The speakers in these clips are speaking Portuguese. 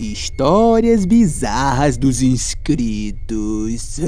Histórias bizarras dos inscritos.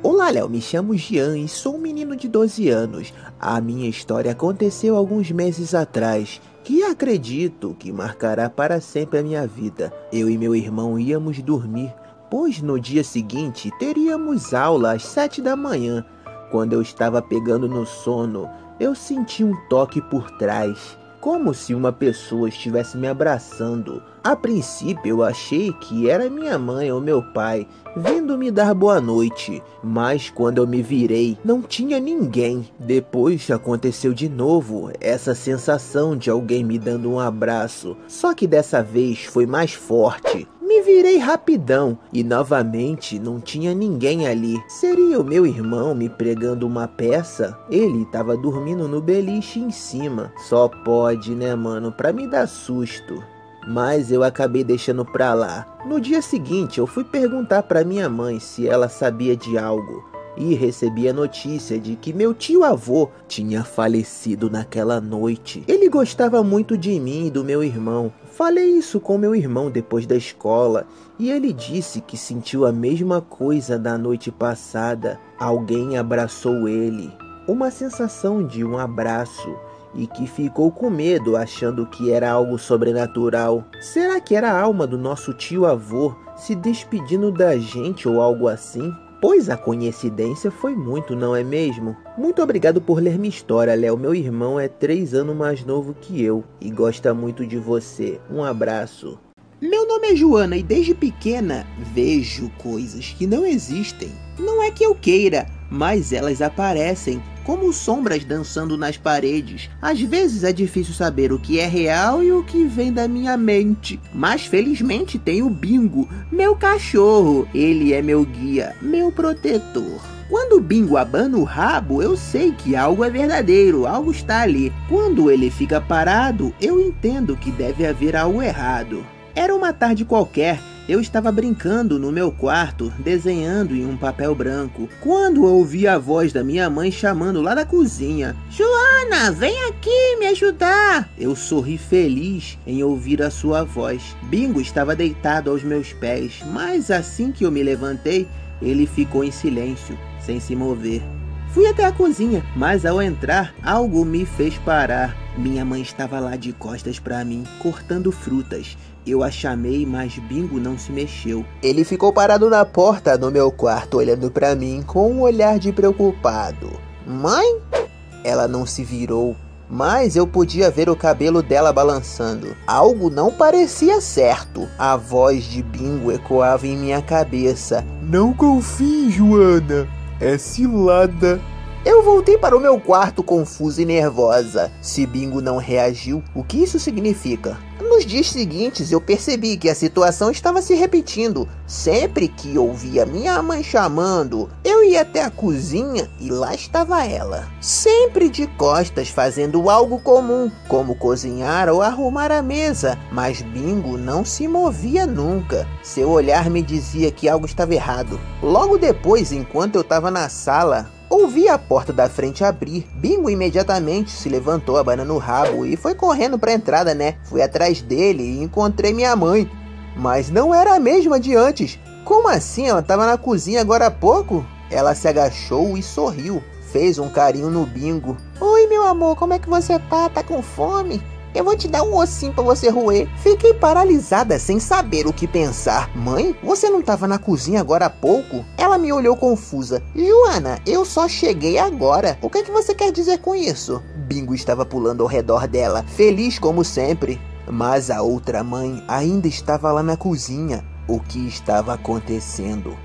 Olá, Léo, me chamo Jean e sou um menino de 12 anos. A minha história aconteceu alguns meses atrás, que acredito que marcará para sempre a minha vida. Eu e meu irmão íamos dormir, pois no dia seguinte teríamos aula às 7 da manhã. Quando eu estava pegando no sono, eu senti um toque por trás, como se uma pessoa estivesse me abraçando. A princípio eu achei que era minha mãe ou meu pai vindo me dar boa noite, mas quando eu me virei não tinha ninguém. Depois aconteceu de novo essa sensação de alguém me dando um abraço, só que dessa vez foi mais forte. Me virei rapidão e novamente não tinha ninguém ali. Seria o meu irmão me pregando uma peça? Ele estava dormindo no beliche em cima. Só pode, né, mano, pra me dar susto. Mas eu acabei deixando pra lá. No dia seguinte eu fui perguntar pra minha mãe se ela sabia de algo e recebi a notícia de que meu tio-avô tinha falecido naquela noite. Ele gostava muito de mim e do meu irmão. Falei isso com meu irmão depois da escola e ele disse que sentiu a mesma coisa da noite passada. Alguém abraçou ele, uma sensação de um abraço, e que ficou com medo achando que era algo sobrenatural. Será que era a alma do nosso tio-avô se despedindo da gente ou algo assim? Pois a coincidência foi muito, não é mesmo? Muito obrigado por ler minha história, Léo. Meu irmão é 3 anos mais novo que eu e gosta muito de você. Um abraço. Meu nome é Joana e desde pequena vejo coisas que não existem. Não é que eu queira, mas elas aparecem como sombras dançando nas paredes. Às vezes é difícil saber o que é real e o que vem da minha mente. Mas felizmente tenho o Bingo, meu cachorro. Ele é meu guia, meu protetor. Quando o Bingo abana o rabo, eu sei que algo é verdadeiro, algo está ali. Quando ele fica parado, eu entendo que deve haver algo errado. Era uma tarde qualquer. Eu estava brincando no meu quarto, desenhando em um papel branco, quando ouvi a voz da minha mãe chamando lá da cozinha. Joana, vem aqui me ajudar! Eu sorri feliz em ouvir a sua voz. Bingo estava deitado aos meus pés, mas assim que eu me levantei, ele ficou em silêncio, sem se mover. Fui até a cozinha, mas ao entrar, algo me fez parar. Minha mãe estava lá de costas para mim, cortando frutas. Eu a chamei, mas Bingo não se mexeu. Ele ficou parado na porta do meu quarto, olhando para mim com um olhar de preocupado. Mãe? Ela não se virou, mas eu podia ver o cabelo dela balançando. Algo não parecia certo. A voz de Bingo ecoava em minha cabeça. Não confie, Joana. É cilada. Eu voltei para o meu quarto confusa e nervosa. Se Bingo não reagiu, o que isso significa? Nos dias seguintes eu percebi que a situação estava se repetindo. Sempre que ouvia minha mãe chamando, eu ia até a cozinha e lá estava ela. Sempre de costas fazendo algo comum, como cozinhar ou arrumar a mesa. Mas Bingo não se movia nunca. Seu olhar me dizia que algo estava errado. Logo depois, enquanto eu estava na sala, ouvi a porta da frente abrir. Bingo imediatamente se levantou, abanando o rabo e foi correndo para a entrada, né? Fui atrás dele e encontrei minha mãe. Mas não era a mesma de antes. Como assim? Ela estava na cozinha agora há pouco? Ela se agachou e sorriu. Fez um carinho no Bingo. Oi, meu amor, como é que você tá? Tá com fome? Eu vou te dar um ossinho pra você roer. Fiquei paralisada sem saber o que pensar. Mãe, você não estava na cozinha agora há pouco? Ela me olhou confusa. Joana, eu só cheguei agora. O que é que você quer dizer com isso? Bingo estava pulando ao redor dela, feliz como sempre. Mas a outra mãe ainda estava lá na cozinha. O que estava acontecendo?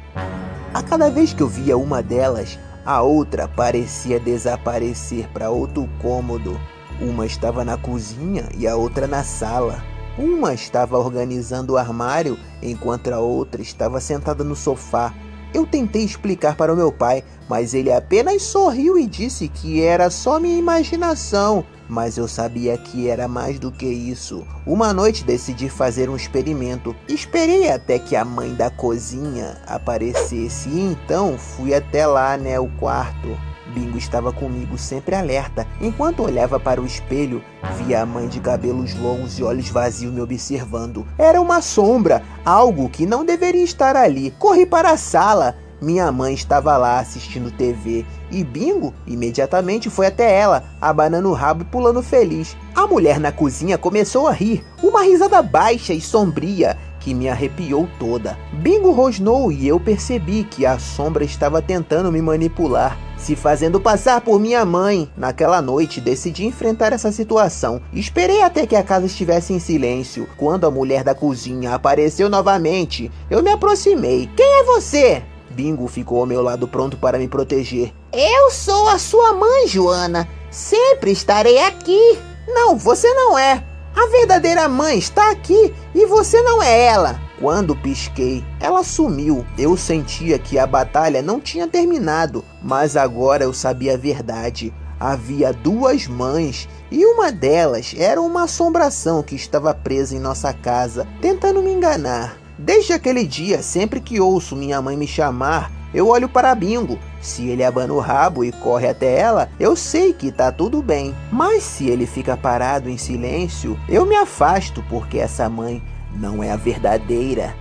A cada vez que eu via uma delas, a outra parecia desaparecer para outro cômodo. Uma estava na cozinha e a outra na sala. Uma estava organizando o armário, enquanto a outra estava sentada no sofá. Eu tentei explicar para o meu pai, mas ele apenas sorriu e disse que era só minha imaginação. Mas eu sabia que era mais do que isso. Uma noite decidi fazer um experimento. Esperei até que a mãe da cozinha aparecesse e então fui até lá, o quarto. Bingo estava comigo, sempre alerta. Enquanto olhava para o espelho, via a mãe de cabelos longos e olhos vazios me observando. Era uma sombra, algo que não deveria estar ali. Corri para a sala. Minha mãe estava lá assistindo TV e Bingo imediatamente foi até ela, abanando o rabo e pulando feliz. A mulher na cozinha começou a rir, uma risada baixa e sombria que me arrepiou toda. Bingo rosnou e eu percebi que a sombra estava tentando me manipular, se fazendo passar por minha mãe. Naquela noite decidi enfrentar essa situação. Esperei até que a casa estivesse em silêncio. Quando a mulher da cozinha apareceu novamente, eu me aproximei. Quem é você? Bingo ficou ao meu lado pronto para me proteger. Eu sou a sua mãe, Joana. Sempre estarei aqui. Não, você não é. A verdadeira mãe está aqui e você não é ela. Quando pisquei, ela sumiu. Eu sentia que a batalha não tinha terminado, mas agora eu sabia a verdade. Havia duas mães e uma delas era uma assombração que estava presa em nossa casa, tentando me enganar. Desde aquele dia, sempre que ouço minha mãe me chamar, eu olho para Bingo. Se ele abana o rabo e corre até ela, eu sei que tá tudo bem. Mas se ele fica parado em silêncio, eu me afasto porque essa mãe não é a verdadeira.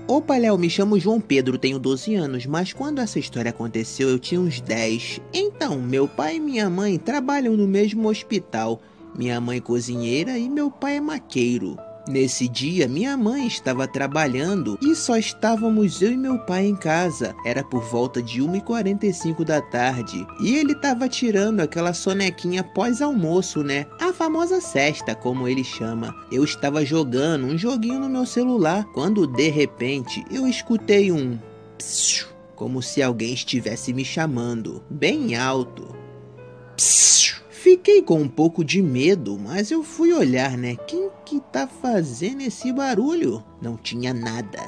Opa, Léo, me chamo João Pedro, tenho 12 anos, mas quando essa história aconteceu eu tinha uns 10. Então, meu pai e minha mãe trabalham no mesmo hospital. Minha mãe cozinheira e meu pai é maqueiro. Nesse dia, minha mãe estava trabalhando e só estávamos eu e meu pai em casa. Era por volta de 1h45 da tarde e ele estava tirando aquela sonequinha pós-almoço, né? A famosa sesta, como ele chama. Eu estava jogando um joguinho no meu celular quando, de repente, eu escutei um psiu, como se alguém estivesse me chamando, bem alto. Psiu. Fiquei com um pouco de medo, mas eu fui olhar, né? Quem que tá fazendo esse barulho? Não tinha nada.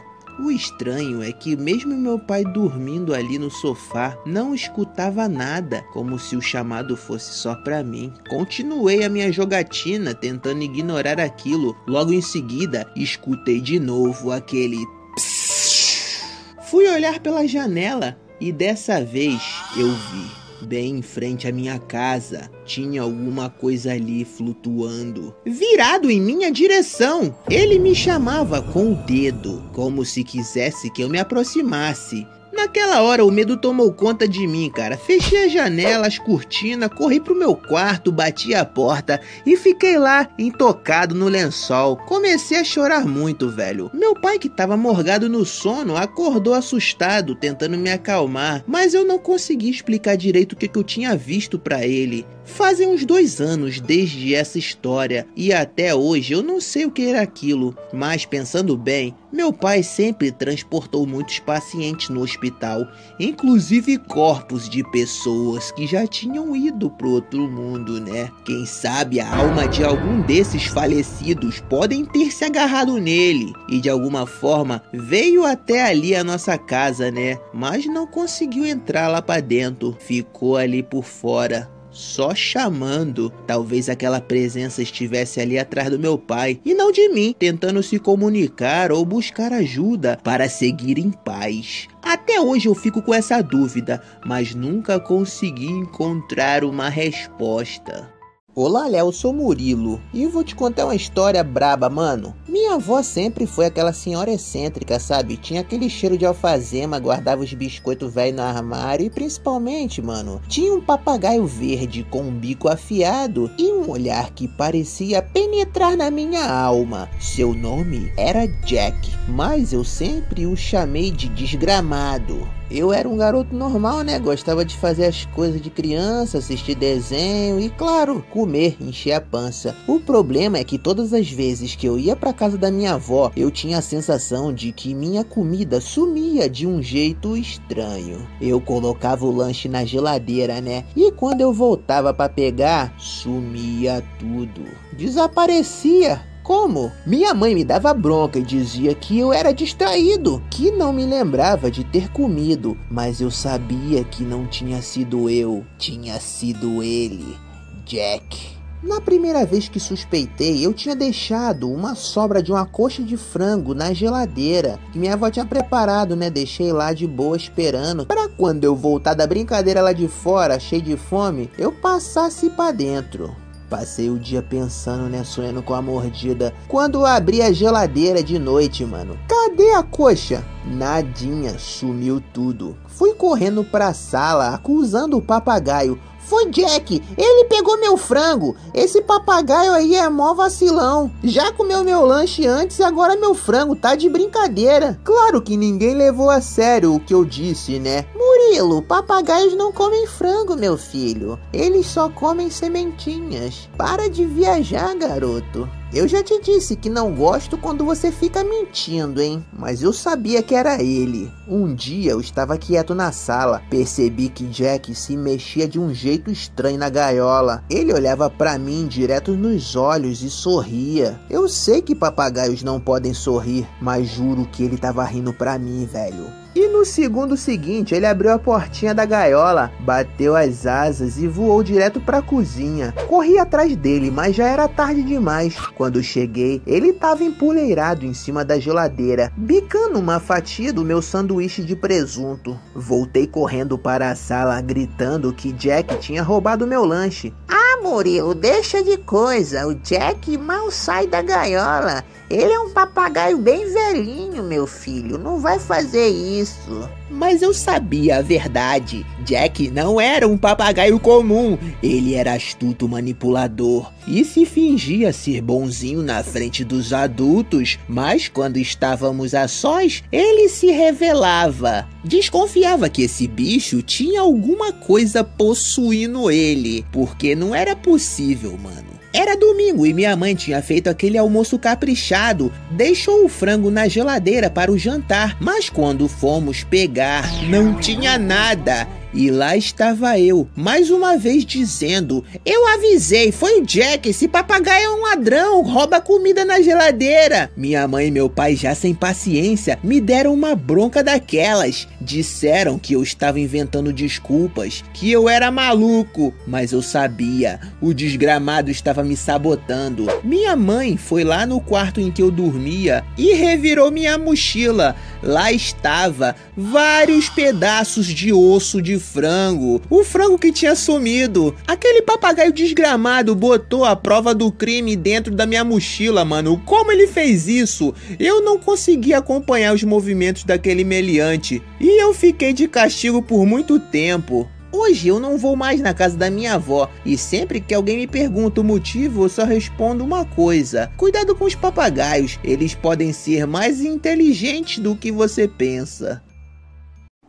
O estranho é que mesmo meu pai dormindo ali no sofá, não escutava nada, como se o chamado fosse só pra mim. Continuei a minha jogatina, tentando ignorar aquilo. Logo em seguida, escutei de novo aquele psiu. Fui olhar pela janela e dessa vez eu vi. Bem em frente à minha casa, tinha alguma coisa ali flutuando, virado em minha direção. Ele me chamava com o dedo, como se quisesse que eu me aproximasse. Naquela hora o medo tomou conta de mim, cara. Fechei a janela, as cortinas, corri pro meu quarto, bati a porta e fiquei lá, intocado no lençol. Comecei a chorar muito, velho. Meu pai, que tava morgado no sono, acordou assustado, tentando me acalmar, mas eu não consegui explicar direito o que eu tinha visto pra ele. Fazem uns 2 anos desde essa história e até hoje eu não sei o que era aquilo, mas pensando bem, meu pai sempre transportou muitos pacientes no hospital, inclusive corpos de pessoas que já tinham ido pro outro mundo, né? Quem sabe a alma de algum desses falecidos podem ter se agarrado nele e de alguma forma veio até ali a nossa casa, né? Mas não conseguiu entrar lá pra dentro, ficou ali por fora. Só chamando. Talvez aquela presença estivesse ali atrás do meu pai e não de mim, tentando se comunicar ou buscar ajuda para seguir em paz. Até hoje eu fico com essa dúvida, mas nunca consegui encontrar uma resposta. Olá, Léo, eu sou Murilo e vou te contar uma história braba, mano. Minha avó sempre foi aquela senhora excêntrica, sabe? Tinha aquele cheiro de alfazema, guardava os biscoitos velhos no armário e principalmente, mano, tinha um papagaio verde com um bico afiado e um olhar que parecia penetrar na minha alma. Seu nome era Jack, mas eu sempre o chamei de desgramado. Eu era um garoto normal, né? Gostava de fazer as coisas de criança, assistir desenho e, claro, comer, encher a pança. O problema é que todas as vezes que eu ia pra casa da minha avó, eu tinha a sensação de que minha comida sumia de um jeito estranho. Eu colocava o lanche na geladeira, né? E quando eu voltava pra pegar, sumia tudo. Desaparecia. Como? Minha mãe me dava bronca e dizia que eu era distraído, que não me lembrava de ter comido, mas eu sabia que não tinha sido eu, tinha sido ele, Jack. Na primeira vez que suspeitei, eu tinha deixado uma sobra de uma coxa de frango na geladeira, que minha avó tinha preparado, né? Deixei lá de boa esperando, para quando eu voltar da brincadeira lá de fora, cheio de fome, eu passasse pra dentro. Passei o dia pensando, né, sonhando com a mordida. Quando eu abri a geladeira de noite, mano, cadê a coxa? Nadinha, sumiu tudo. Fui correndo pra sala, acusando o papagaio. Foi Jack, ele pegou meu frango. Esse papagaio aí é mó vacilão. Já comeu meu lanche antes e agora meu frango, tá de brincadeira. Claro que ninguém levou a sério o que eu disse, né? Murilo, papagaios não comem frango, meu filho. Eles só comem sementinhas. Para de viajar, garoto. Eu já te disse que não gosto quando você fica mentindo, hein? Mas eu sabia que era ele. Um dia eu estava quieto na sala. Percebi que Jack se mexia de um jeito estranho na gaiola. Ele olhava pra mim direto nos olhos e sorria. Eu sei que papagaios não podem sorrir, mas juro que ele tava rindo pra mim, velho. E no segundo seguinte, ele abriu a portinha da gaiola, bateu as asas e voou direto pra cozinha. Corri atrás dele, mas já era tarde demais. Quando cheguei, ele tava empoleirado em cima da geladeira, bicando uma fatia do meu sanduíche de presunto. Voltei correndo para a sala, gritando que Jack tinha roubado meu lanche. Ah, Murilo, deixa de coisa, o Jack mal sai da gaiola. Ele é um papagaio bem velhinho, meu filho, não vai fazer isso. Mas eu sabia a verdade. Jack não era um papagaio comum. Ele era astuto manipulador e se fingia ser bonzinho na frente dos adultos, mas quando estávamos a sós, ele se revelava. Desconfiava que esse bicho tinha alguma coisa possuindo ele, porque não era possível, mano. Era domingo e minha mãe tinha feito aquele almoço caprichado, deixou o frango na geladeira para o jantar, mas quando fomos pegar, não tinha nada. E lá estava eu, mais uma vez dizendo: eu avisei, foi o Jack, esse papagaio é um ladrão, rouba comida na geladeira. Minha mãe e meu pai, já sem paciência, me deram uma bronca daquelas. Disseram que eu estava inventando desculpas, que eu era maluco, mas eu sabia, o desgramado estava me sabotando. Minha mãe foi lá no quarto em que eu dormia e revirou minha mochila. Lá estava vários pedaços de osso de frango, o frango que tinha sumido. Aquele papagaio desgramado botou a prova do crime dentro da minha mochila, mano. Como ele fez isso? Eu não consegui acompanhar os movimentos daquele meliante e eu fiquei de castigo por muito tempo. Hoje eu não vou mais na casa da minha avó e sempre que alguém me pergunta o motivo, eu só respondo uma coisa: cuidado com os papagaios, eles podem ser mais inteligentes do que você pensa.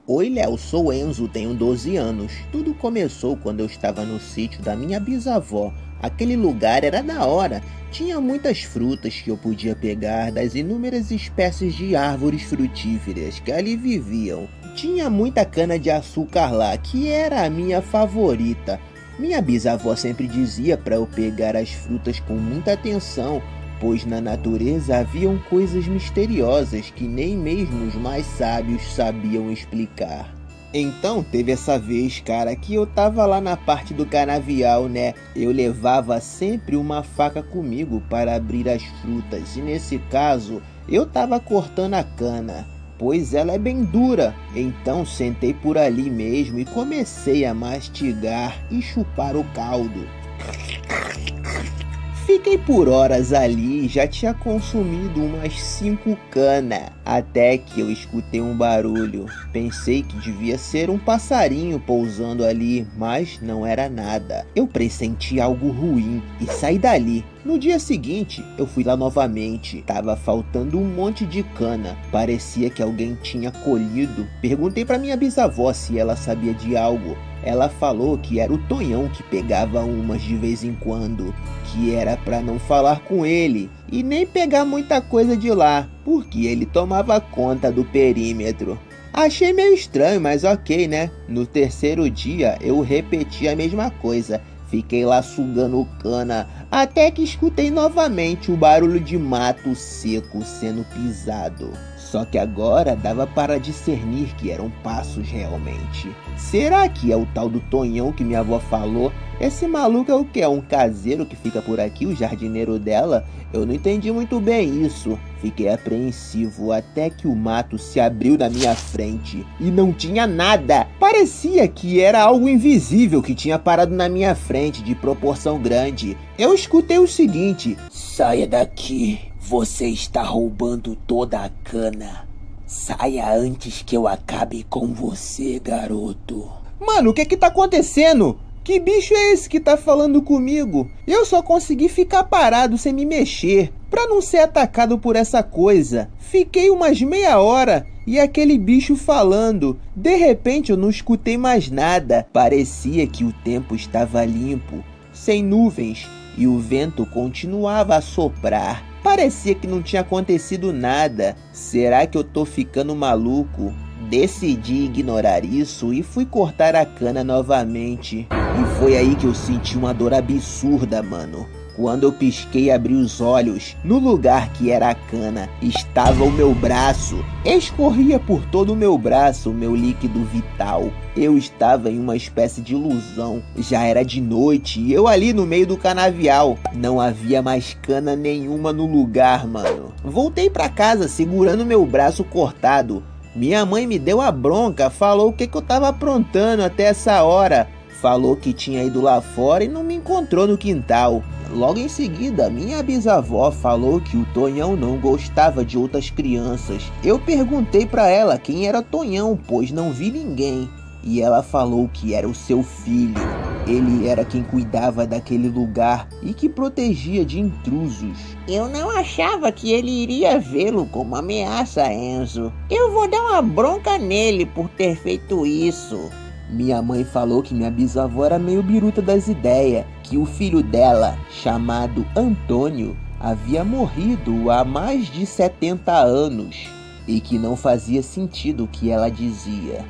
Oi Léo, sou Enzo, tenho 12 anos. Tudo começou quando eu estava no sítio da minha bisavó. Aquele lugar era da hora, tinha muitas frutas que eu podia pegar das inúmeras espécies de árvores frutíferas que ali viviam. Tinha muita cana de açúcar lá, que era a minha favorita. Minha bisavó sempre dizia para eu pegar as frutas com muita atenção, pois na natureza haviam coisas misteriosas que nem mesmo os mais sábios sabiam explicar. Então teve essa vez, cara, que eu tava lá na parte do canavial, né? Eu levava sempre uma faca comigo para abrir as frutas e nesse caso eu tava cortando a cana, pois ela é bem dura. Então sentei por ali mesmo e comecei a mastigar e chupar o caldo. Fiquei por horas ali e já tinha consumido umas 5 canas, até que eu escutei um barulho. Pensei que devia ser um passarinho pousando ali, mas não era nada. Eu pressenti algo ruim e saí dali. No dia seguinte, eu fui lá novamente. Tava faltando um monte de cana. Parecia que alguém tinha colhido. Perguntei pra minha bisavó se ela sabia de algo. Ela falou que era o Tonhão que pegava umas de vez em quando, que era pra não falar com ele e nem pegar muita coisa de lá, porque ele tomava conta do perímetro. Achei meio estranho, mas ok, né? No terceiro dia eu repeti a mesma coisa. Fiquei lá sugando cana até que escutei novamente o barulho de mato seco sendo pisado. Só que agora dava para discernir que eram passos realmente. Será que é o tal do Tonhão que minha avó falou? Esse maluco é o que? É um caseiro que fica por aqui, o jardineiro dela? Eu não entendi muito bem isso. Fiquei apreensivo até que o mato se abriu na minha frente e não tinha nada. Parecia que era algo invisível que tinha parado na minha frente de proporção grande. Eu escutei o seguinte: saia daqui, você está roubando toda a cana. Saia antes que eu acabe com você, garoto. Mano, o que tá acontecendo? Que bicho é esse que tá falando comigo? Eu só consegui ficar parado sem me mexer, pra não ser atacado por essa coisa. Fiquei umas meia hora e aquele bicho falando. De repente eu não escutei mais nada. Parecia que o tempo estava limpo, sem nuvens, e o vento continuava a soprar. Parecia que não tinha acontecido nada. Será que eu tô ficando maluco? Decidi ignorar isso e fui cortar a cana novamente. E foi aí que eu senti uma dor absurda, mano. Quando eu pisquei e abri os olhos, no lugar que era a cana, estava o meu braço. Escorria por todo o meu braço o meu líquido vital. Eu estava em uma espécie de ilusão. Já era de noite e eu ali no meio do canavial. Não havia mais cana nenhuma no lugar, mano. Voltei pra casa segurando meu braço cortado. Minha mãe me deu a bronca, falou o que eu tava aprontando até essa hora. Falou que tinha ido lá fora e não me encontrou no quintal. Logo em seguida, minha bisavó falou que o Tonhão não gostava de outras crianças. Eu perguntei pra ela quem era Tonhão, pois não vi ninguém. E ela falou que era o seu filho. Ele era quem cuidava daquele lugar e que protegia de intrusos. Eu não achava que ele iria vê-lo como ameaça, Enzo. Eu vou dar uma bronca nele por ter feito isso. Minha mãe falou que minha bisavó era meio biruta das ideias, que o filho dela, chamado Antônio, havia morrido há mais de 70 anos e que não fazia sentido o que ela dizia.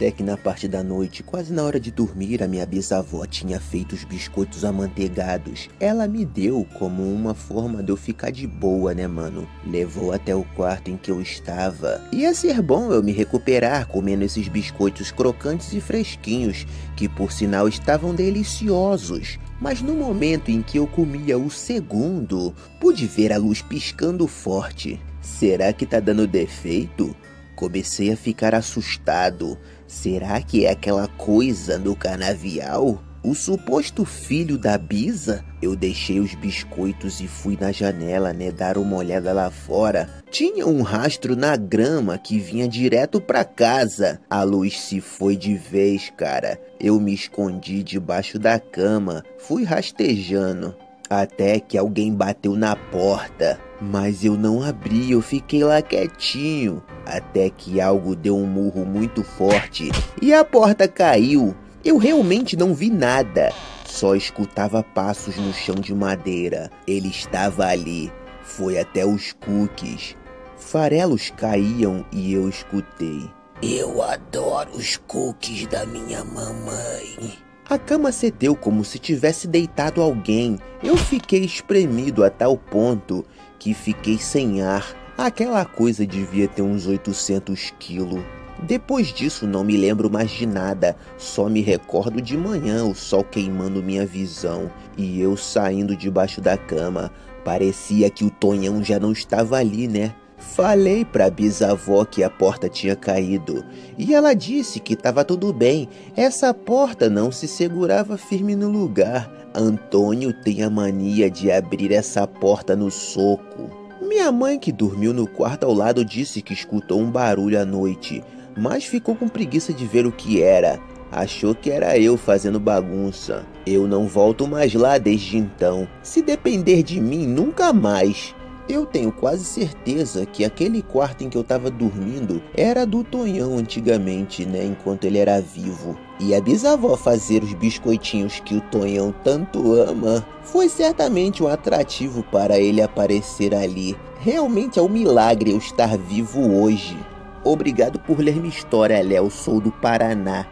Até que na parte da noite, quase na hora de dormir, a minha bisavó tinha feito os biscoitos amanteigados. Ela me deu como uma forma de eu ficar de boa, né, mano? Levou até o quarto em que eu estava. Ia ser bom eu me recuperar comendo esses biscoitos crocantes e fresquinhos, que por sinal estavam deliciosos. Mas no momento em que eu comia o segundo, pude ver a luz piscando forte. Será que tá dando defeito? Comecei a ficar assustado. Será que é aquela coisa do canavial? O suposto filho da Bisa? Eu deixei os biscoitos e fui na janela, né, dar uma olhada lá fora. Tinha um rastro na grama que vinha direto pra casa. A luz se foi de vez, cara. Eu me escondi debaixo da cama, fui rastejando. Até que alguém bateu na porta. Mas eu não abri, eu fiquei lá quietinho. Até que algo deu um murro muito forte e a porta caiu. Eu realmente não vi nada. Só escutava passos no chão de madeira. Ele estava ali. Foi até os cookies. Farelos caíam e eu escutei. Eu adoro os cookies da minha mamãe. A cama cedeu como se tivesse deitado alguém. Eu fiquei espremido a tal ponto que fiquei sem ar. Aquela coisa devia ter uns 800 quilos. Depois disso não me lembro mais de nada. Só me recordo de manhã o sol queimando minha visão e eu saindo debaixo da cama. Parecia que o Tonhão já não estava ali, né? Falei pra bisavó que a porta tinha caído e ela disse que estava tudo bem. Essa porta não se segurava firme no lugar. Antônio tem a mania de abrir essa porta no soco. Minha mãe, que dormiu no quarto ao lado, disse que escutou um barulho à noite, mas ficou com preguiça de ver o que era. Achou que era eu fazendo bagunça. Eu não volto mais lá desde então. Se depender de mim, nunca mais. Eu tenho quase certeza que aquele quarto em que eu tava dormindo era do Tonhão antigamente, né, enquanto ele era vivo. E a bisavó fazer os biscoitinhos que o Tonhão tanto ama foi certamente um atrativo para ele aparecer ali. Realmente é um milagre eu estar vivo hoje. Obrigado por ler minha história, Léo, sou do Paraná.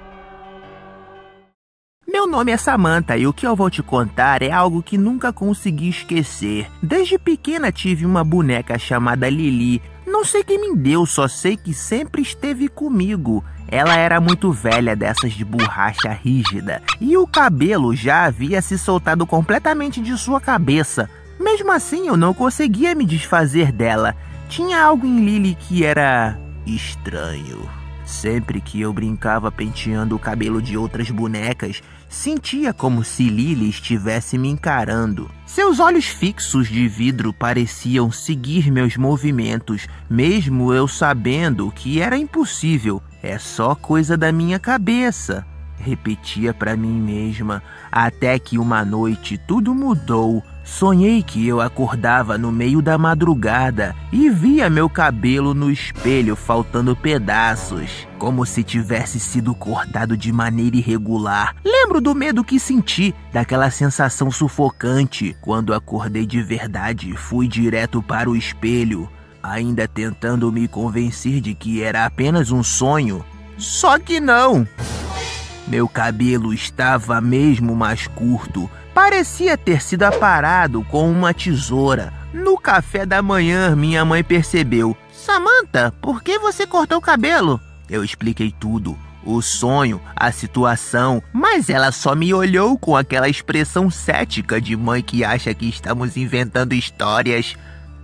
Meu nome é Samantha e o que eu vou te contar é algo que nunca consegui esquecer. Desde pequena tive uma boneca chamada Lili. Não sei quem me deu, só sei que sempre esteve comigo. Ela era muito velha, dessas de borracha rígida, e o cabelo já havia se soltado completamente de sua cabeça. Mesmo assim, eu não conseguia me desfazer dela. Tinha algo em Lili que era estranho. Sempre que eu brincava penteando o cabelo de outras bonecas, sentia como se Lili estivesse me encarando. Seus olhos fixos de vidro pareciam seguir meus movimentos, mesmo eu sabendo que era impossível. É só coisa da minha cabeça, repetia para mim mesma, até que uma noite tudo mudou. Sonhei que eu acordava no meio da madrugada e via meu cabelo no espelho faltando pedaços, como se tivesse sido cortado de maneira irregular. Lembro do medo que senti, daquela sensação sufocante. Quando acordei de verdade, fui direto para o espelho, ainda tentando me convencer de que era apenas um sonho. Só que não! Meu cabelo estava mesmo mais curto. Parecia ter sido aparado com uma tesoura. No café da manhã, minha mãe percebeu. Samantha, por que você cortou o cabelo? Eu expliquei tudo. O sonho, a situação, mas ela só me olhou com aquela expressão cética de mãe que acha que estamos inventando histórias.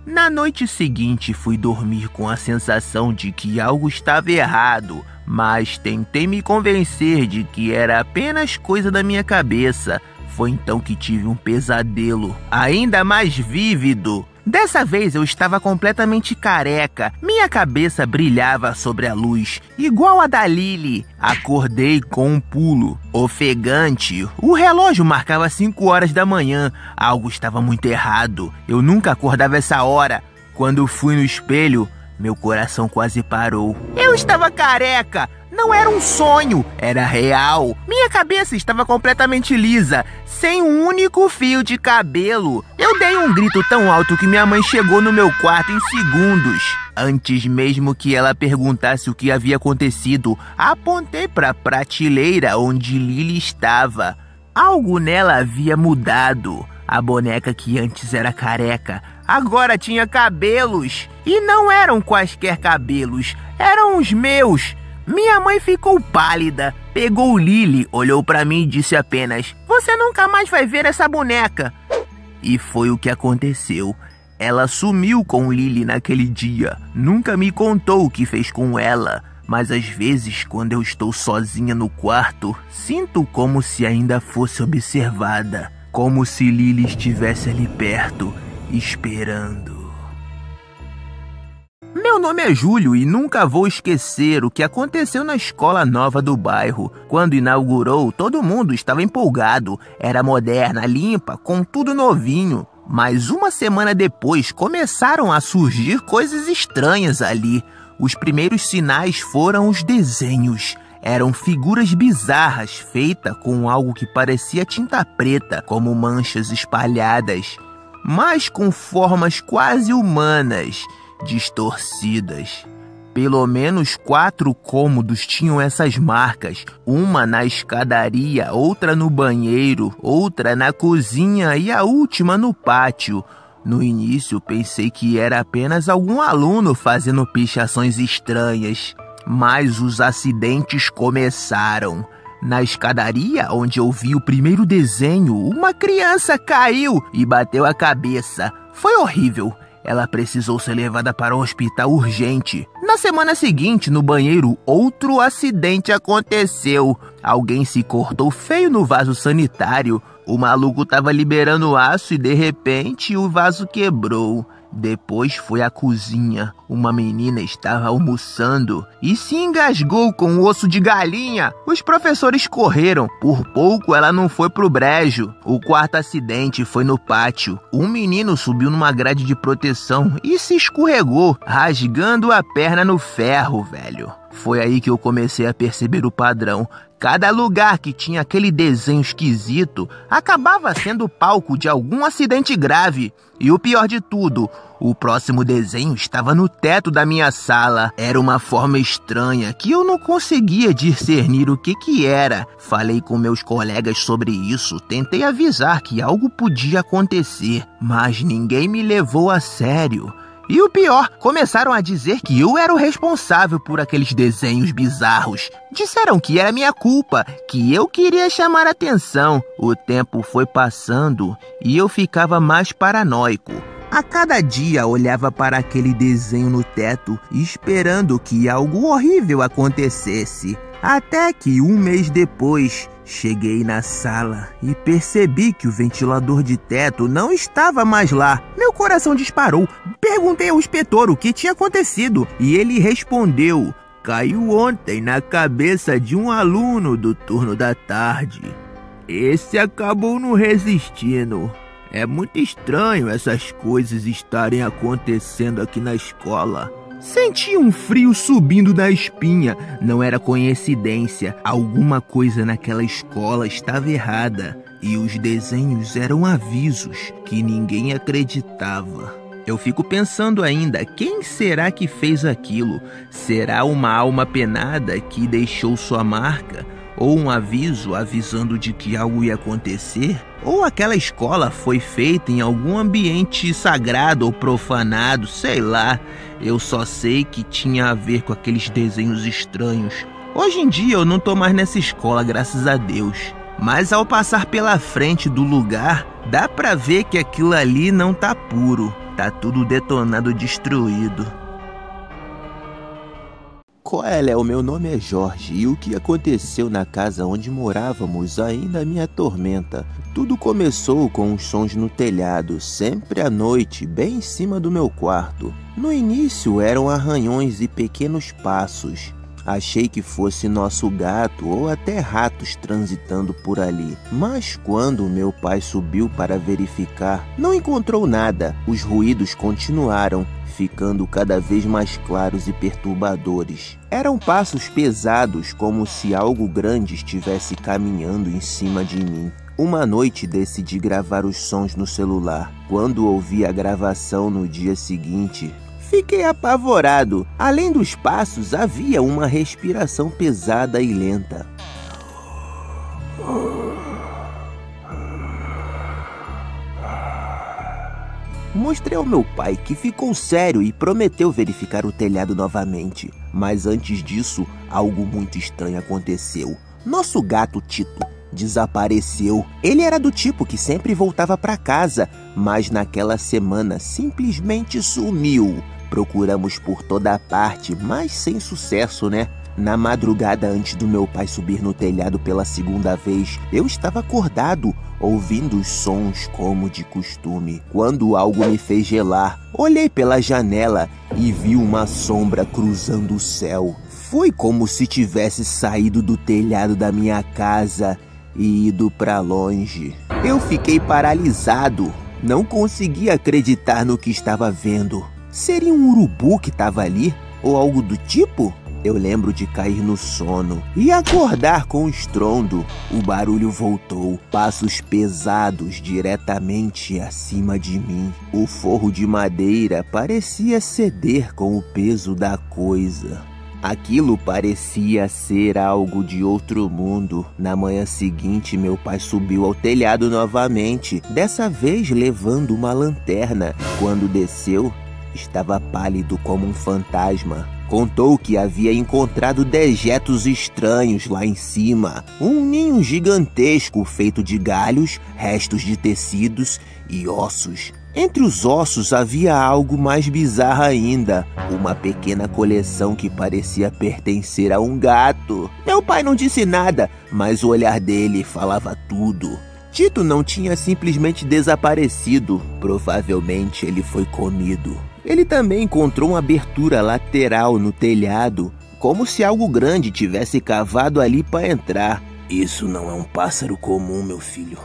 Na noite seguinte, fui dormir com a sensação de que algo estava errado, mas tentei me convencer de que era apenas coisa da minha cabeça. Foi então que tive um pesadelo, ainda mais vívido. Dessa vez eu estava completamente careca. Minha cabeça brilhava sobre a luz, igual a da Lili. Acordei com um pulo ofegante. O relógio marcava 5 horas da manhã. Algo estava muito errado. Eu nunca acordava essa hora. Quando fui no espelho, meu coração quase parou. Eu estava careca! Não era um sonho, era real. Minha cabeça estava completamente lisa, sem um único fio de cabelo. Eu dei um grito tão alto que minha mãe chegou no meu quarto em segundos. Antes mesmo que ela perguntasse o que havia acontecido, apontei para a prateleira onde Lili estava. Algo nela havia mudado. A boneca que antes era careca, agora tinha cabelos. E não eram quaisquer cabelos, eram os meus. Minha mãe ficou pálida, pegou Lili, olhou pra mim e disse apenas: "Você nunca mais vai ver essa boneca." E foi o que aconteceu. Ela sumiu com Lili naquele dia. Nunca me contou o que fez com ela, mas às vezes, quando eu estou sozinha no quarto, sinto como se ainda fosse observada, como se Lili estivesse ali perto, esperando. Meu nome é Júlio e nunca vou esquecer o que aconteceu na escola nova do bairro. Quando inaugurou, todo mundo estava empolgado. Era moderna, limpa, com tudo novinho. Mas uma semana depois, começaram a surgir coisas estranhas ali. Os primeiros sinais foram os desenhos. Eram figuras bizarras, feitas com algo que parecia tinta preta, como manchas espalhadas, mas com formas quase humanas, distorcidas. Pelo menos 4 cômodos tinham essas marcas, uma na escadaria, outra no banheiro, outra na cozinha e a última no pátio. No início pensei que era apenas algum aluno fazendo pichações estranhas, mas os acidentes começaram. Na escadaria, onde eu vi o primeiro desenho, uma criança caiu e bateu a cabeça. Foi horrível. Ela precisou ser levada para o hospital urgente. Na semana seguinte, no banheiro, outro acidente aconteceu. Alguém se cortou feio no vaso sanitário. O maluco estava liberando aço e, de repente, o vaso quebrou. Depois foi à cozinha. Uma menina estava almoçando e se engasgou com um osso de galinha. Os professores correram. Por pouco ela não foi pro brejo. O quarto acidente foi no pátio. Um menino subiu numa grade de proteção e se escorregou, rasgando a perna no ferro, velho. Foi aí que eu comecei a perceber o padrão. Cada lugar que tinha aquele desenho esquisito acabava sendo palco de algum acidente grave. E o pior de tudo, o próximo desenho estava no teto da minha sala. Era uma forma estranha que eu não conseguia discernir o que era. Falei com meus colegas sobre isso, tentei avisar que algo podia acontecer, mas ninguém me levou a sério. E o pior, começaram a dizer que eu era o responsável por aqueles desenhos bizarros. Disseram que era minha culpa, que eu queria chamar atenção. O tempo foi passando e eu ficava mais paranoico. A cada dia olhava para aquele desenho no teto, esperando que algo horrível acontecesse. Até que um mês depois, cheguei na sala e percebi que o ventilador de teto não estava mais lá. Meu coração disparou. Perguntei ao inspetor o que tinha acontecido e ele respondeu: caiu ontem na cabeça de um aluno do turno da tarde. Esse acabou não resistindo. É muito estranho essas coisas estarem acontecendo aqui na escola. Senti um frio subindo da espinha. Não era coincidência. Alguma coisa naquela escola estava errada. E os desenhos eram avisos que ninguém acreditava. Eu fico pensando ainda, quem será que fez aquilo? Será uma alma penada que deixou sua marca? Ou um aviso avisando de que algo ia acontecer? Ou aquela escola foi feita em algum ambiente sagrado ou profanado, sei lá. Eu só sei que tinha a ver com aqueles desenhos estranhos. Hoje em dia eu não tô mais nessa escola, graças a Deus. Mas ao passar pela frente do lugar, dá pra ver que aquilo ali não tá puro. Tá tudo detonado, destruído. Coelho, o meu nome é Jorge e o que aconteceu na casa onde morávamos ainda me atormenta. Tudo começou com os sons no telhado, sempre à noite, bem em cima do meu quarto. No início eram arranhões e pequenos passos. Achei que fosse nosso gato ou até ratos transitando por ali. Mas quando meu pai subiu para verificar, não encontrou nada. Os ruídos continuaram, ficando cada vez mais claros e perturbadores. Eram passos pesados, como se algo grande estivesse caminhando em cima de mim. Uma noite decidi gravar os sons no celular. Quando ouvi a gravação no dia seguinte, fiquei apavorado. Além dos passos, havia uma respiração pesada e lenta. Mostrei ao meu pai, que ficou sério e prometeu verificar o telhado novamente. Mas antes disso, algo muito estranho aconteceu. Nosso gato Tito desapareceu. Ele era do tipo que sempre voltava para casa, mas naquela semana simplesmente sumiu. Procuramos por toda parte, mas sem sucesso, né? Na madrugada, antes do meu pai subir no telhado pela segunda vez, eu estava acordado, ouvindo os sons como de costume. Quando algo me fez gelar, olhei pela janela e vi uma sombra cruzando o céu. Foi como se tivesse saído do telhado da minha casa e ido para longe. Eu fiquei paralisado, não conseguia acreditar no que estava vendo. Seria um urubu que estava ali? Ou algo do tipo? Eu lembro de cair no sono e acordar com um estrondo. O barulho voltou, passos pesados diretamente acima de mim. O forro de madeira parecia ceder com o peso da coisa. Aquilo parecia ser algo de outro mundo. Na manhã seguinte, meu pai subiu ao telhado novamente, dessa vez levando uma lanterna. Quando desceu, estava pálido como um fantasma. Contou que havia encontrado dejetos estranhos lá em cima. Um ninho gigantesco feito de galhos, restos de tecidos e ossos. Entre os ossos havia algo mais bizarro ainda. Uma pequena coleção que parecia pertencer a um gato. Meu pai não disse nada, mas o olhar dele falava tudo. Tito não tinha simplesmente desaparecido. Provavelmente ele foi comido. Ele também encontrou uma abertura lateral no telhado, como se algo grande tivesse cavado ali para entrar. Isso não é um pássaro comum, meu filho.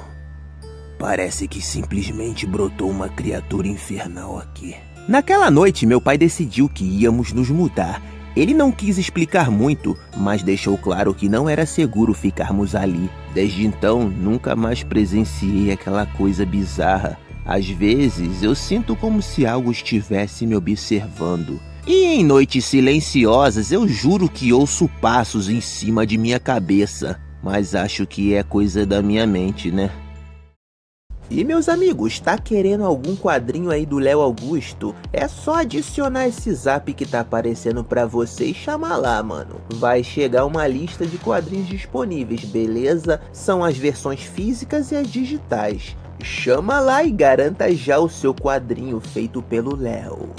Parece que simplesmente brotou uma criatura infernal aqui. Naquela noite, meu pai decidiu que íamos nos mudar. Ele não quis explicar muito, mas deixou claro que não era seguro ficarmos ali. Desde então, nunca mais presenciei aquela coisa bizarra. Às vezes, eu sinto como se algo estivesse me observando. E em noites silenciosas, eu juro que ouço passos em cima de minha cabeça. Mas acho que é coisa da minha mente, né? E meus amigos, tá querendo algum quadrinho aí do Léo Augusto? É só adicionar esse zap que tá aparecendo pra você e chamar lá, mano. Vai chegar uma lista de quadrinhos disponíveis, beleza? São as versões físicas e as digitais. Chama lá e garanta já o seu quadrinho feito pelo Léo.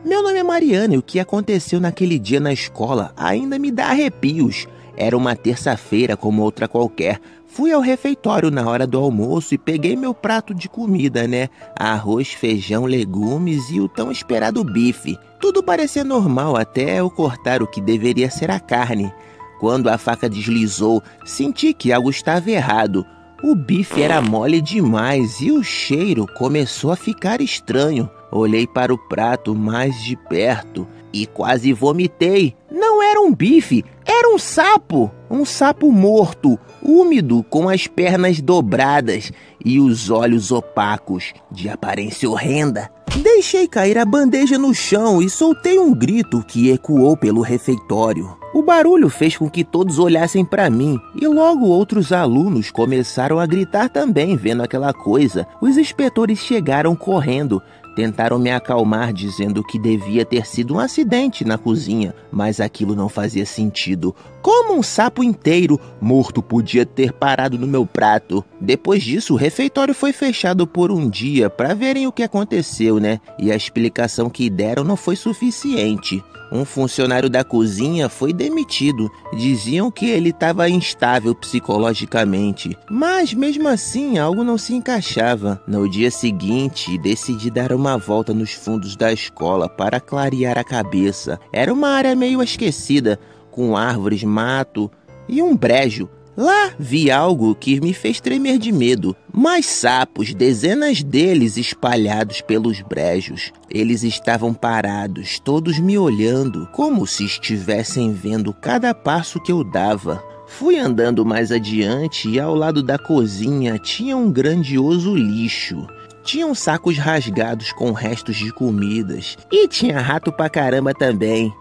Meu nome é Mariana e o que aconteceu naquele dia na escola ainda me dá arrepios. Era uma terça-feira como outra qualquer. Fui ao refeitório na hora do almoço e peguei meu prato de comida, né? Arroz, feijão, legumes e o tão esperado bife. Tudo parecia normal até eu cortar o que deveria ser a carne. Quando a faca deslizou, senti que algo estava errado. O bife era mole demais e o cheiro começou a ficar estranho. Olhei para o prato mais de perto e quase vomitei. Não era um bife, era um sapo! Um sapo morto, úmido, com as pernas dobradas e os olhos opacos, de aparência horrenda. Deixei cair a bandeja no chão e soltei um grito que ecoou pelo refeitório. O barulho fez com que todos olhassem para mim e logo outros alunos começaram a gritar também, vendo aquela coisa. Os inspetores chegaram correndo. Tentaram me acalmar dizendo que devia ter sido um acidente na cozinha, mas aquilo não fazia sentido. Como um sapo inteiro morto podia ter parado no meu prato? Depois disso, o refeitório foi fechado por um dia para verem o que aconteceu, né? E a explicação que deram não foi suficiente. Um funcionário da cozinha foi demitido. Diziam que ele estava instável psicologicamente. Mas mesmo assim, algo não se encaixava. No dia seguinte, decidi dar uma volta nos fundos da escola para clarear a cabeça. Era uma área meio esquecida, com árvores, mato e um brejo. Lá vi algo que me fez tremer de medo. Mais sapos, dezenas deles espalhados pelos brejos. Eles estavam parados, todos me olhando, como se estivessem vendo cada passo que eu dava. Fui andando mais adiante e ao lado da cozinha tinha um grandioso lixo. Tinham sacos rasgados com restos de comidas. E tinha rato pra caramba também.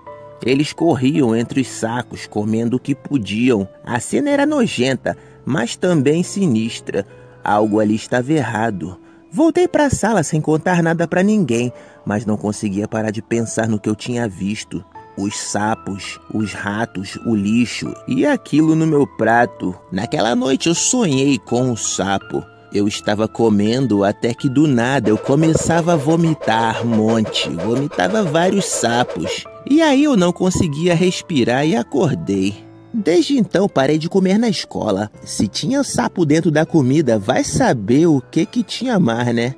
Eles corriam entre os sacos, comendo o que podiam. A cena era nojenta, mas também sinistra. Algo ali estava errado. Voltei para a sala sem contar nada para ninguém, mas não conseguia parar de pensar no que eu tinha visto. Os sapos, os ratos, o lixo e aquilo no meu prato. Naquela noite eu sonhei com o sapo. Eu estava comendo até que do nada eu começava a vomitar vomitava vários sapos. E aí eu não conseguia respirar e acordei. Desde então parei de comer na escola. Se tinha sapo dentro da comida, vai saber o que tinha mais, né?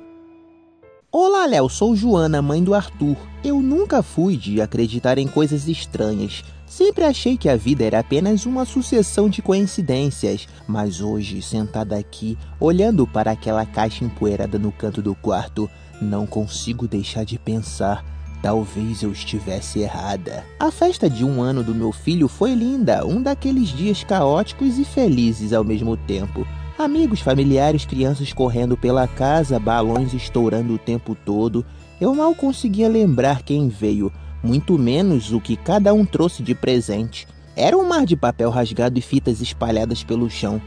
Olá, Léo, sou Joana, mãe do Arthur. Eu nunca fui de acreditar em coisas estranhas. Sempre achei que a vida era apenas uma sucessão de coincidências, mas hoje, sentada aqui, olhando para aquela caixa empoeirada no canto do quarto, não consigo deixar de pensar, talvez eu estivesse errada. A festa de 1 ano do meu filho foi linda, um daqueles dias caóticos e felizes ao mesmo tempo. Amigos, familiares, crianças correndo pela casa, balões estourando o tempo todo. Eu mal conseguia lembrar quem veio, muito menos o que cada um trouxe de presente. Era um mar de papel rasgado e fitas espalhadas pelo chão.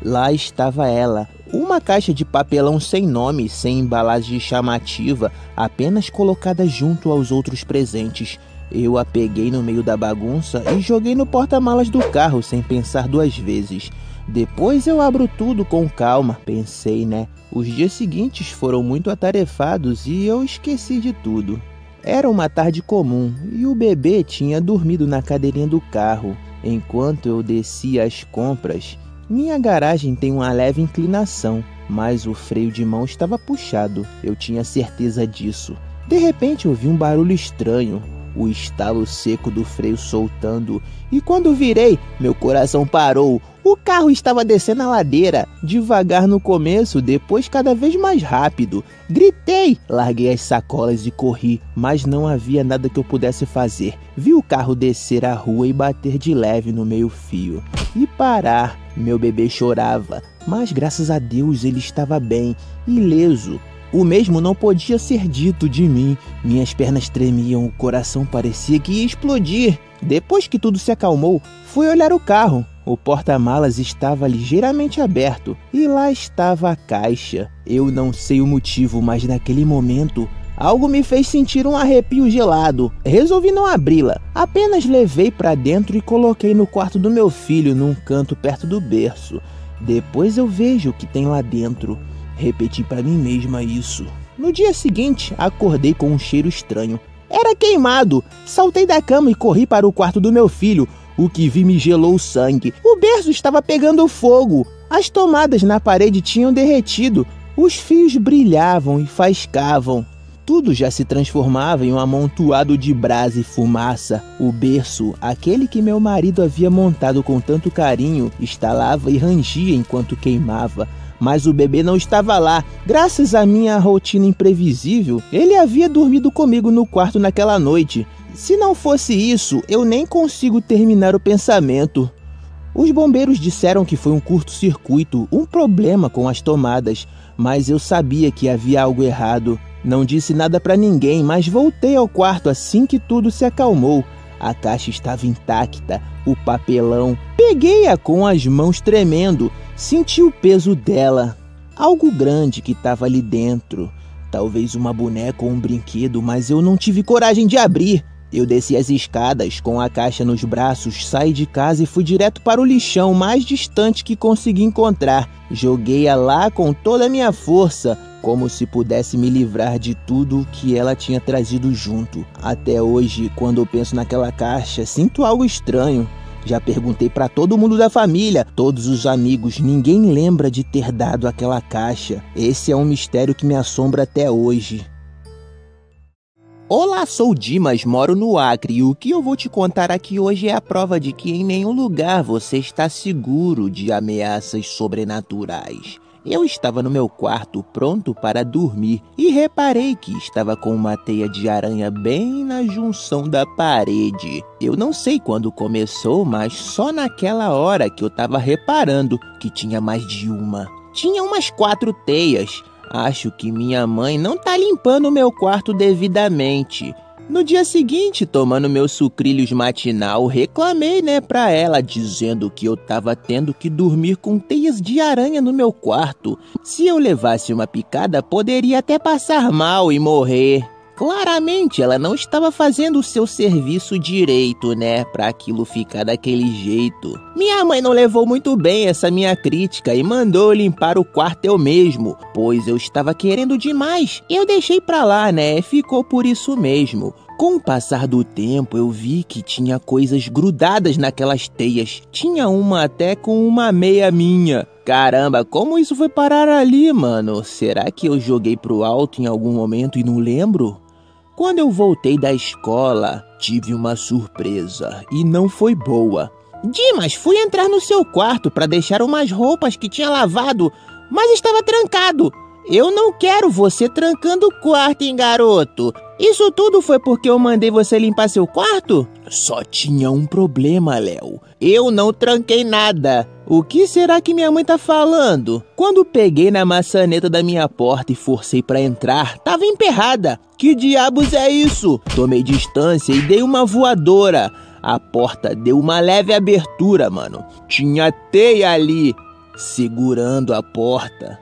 Lá estava ela, uma caixa de papelão sem nome, sem embalagem chamativa, apenas colocada junto aos outros presentes. Eu a peguei no meio da bagunça e joguei no porta-malas do carro sem pensar 2 vezes. Depois eu abro tudo com calma, pensei, né? Os dias seguintes foram muito atarefados e eu esqueci de tudo. Era uma tarde comum e o bebê tinha dormido na cadeirinha do carro. Enquanto eu descia as compras, minha garagem tem uma leve inclinação, mas o freio de mão estava puxado, eu tinha certeza disso. De repente ouvi um barulho estranho, o estalo seco do freio soltando, e quando virei, meu coração parou. O carro estava descendo a ladeira, devagar no começo, depois cada vez mais rápido. Gritei, larguei as sacolas e corri, mas não havia nada que eu pudesse fazer. Vi o carro descer a rua e bater de leve no meio-fio. E parar. Meu bebê chorava, mas graças a Deus ele estava bem, ileso. O mesmo não podia ser dito de mim. Minhas pernas tremiam, o coração parecia que ia explodir. Depois que tudo se acalmou, fui olhar o carro. O porta-malas estava ligeiramente aberto e lá estava a caixa. Eu não sei o motivo, mas naquele momento algo me fez sentir um arrepio gelado. Resolvi não abri-la, apenas levei para dentro e coloquei no quarto do meu filho, num canto perto do berço. Depois eu vejo o que tem lá dentro. Repeti para mim mesma isso. No dia seguinte, acordei com um cheiro estranho. Era queimado. Saltei da cama e corri para o quarto do meu filho. O que vi me gelou o sangue. O berço estava pegando fogo. As tomadas na parede tinham derretido. Os fios brilhavam e faiscavam. Tudo já se transformava em um amontoado de brasa e fumaça. O berço, aquele que meu marido havia montado com tanto carinho, estalava e rangia enquanto queimava. Mas o bebê não estava lá. Graças à minha rotina imprevisível, ele havia dormido comigo no quarto naquela noite. Se não fosse isso, eu nem consigo terminar o pensamento. Os bombeiros disseram que foi um curto-circuito, um problema com as tomadas, mas eu sabia que havia algo errado. Não disse nada para ninguém, mas voltei ao quarto assim que tudo se acalmou. A caixa estava intacta, o papelão. Peguei-a com as mãos tremendo, senti o peso dela. Algo grande que estava ali dentro. Talvez uma boneca ou um brinquedo, mas eu não tive coragem de abrir. Eu desci as escadas com a caixa nos braços, saí de casa e fui direto para o lixão mais distante que consegui encontrar. Joguei-a lá com toda a minha força, como se pudesse me livrar de tudo que ela tinha trazido junto. Até hoje, quando eu penso naquela caixa, sinto algo estranho. Já perguntei para todo mundo da família, todos os amigos, ninguém lembra de ter dado aquela caixa. Esse é um mistério que me assombra até hoje. Olá, sou o Dimas, moro no Acre e o que eu vou te contar aqui hoje é a prova de que em nenhum lugar você está seguro de ameaças sobrenaturais. Eu estava no meu quarto pronto para dormir e reparei que estava com uma teia de aranha bem na junção da parede. Eu não sei quando começou, mas só naquela hora que eu estava reparando que tinha mais de uma. Tinha umas 4 teias. Acho que minha mãe não tá limpando o meu quarto devidamente. No dia seguinte, tomando meu sucrilhos matinal, reclamei, pra ela, dizendo que eu tava tendo que dormir com teias de aranha no meu quarto. Se eu levasse uma picada, poderia até passar mal e morrer. Claramente, ela não estava fazendo o seu serviço direito, pra aquilo ficar daquele jeito. Minha mãe não levou muito bem essa minha crítica e mandou limpar o quarto eu mesmo, pois eu estava querendo demais. Eu deixei pra lá, ficou por isso mesmo. Com o passar do tempo, eu vi que tinha coisas grudadas naquelas teias. Tinha uma até com uma meia minha. Caramba, como isso foi parar ali, mano? Será que eu joguei pro alto em algum momento e não lembro? Quando eu voltei da escola, tive uma surpresa e não foi boa. Dimas, fui entrar no seu quarto para deixar umas roupas que tinha lavado, mas estava trancado. Eu não quero você trancando o quarto, hein, garoto? Isso tudo foi porque eu mandei você limpar seu quarto? Só tinha um problema, Léo. Eu não tranquei nada. O que será que minha mãe tá falando? Quando peguei na maçaneta da minha porta e forcei pra entrar, tava emperrada. Que diabos é isso? Tomei distância e dei uma voadora. A porta deu uma leve abertura, mano. Tinha teia ali, segurando a porta.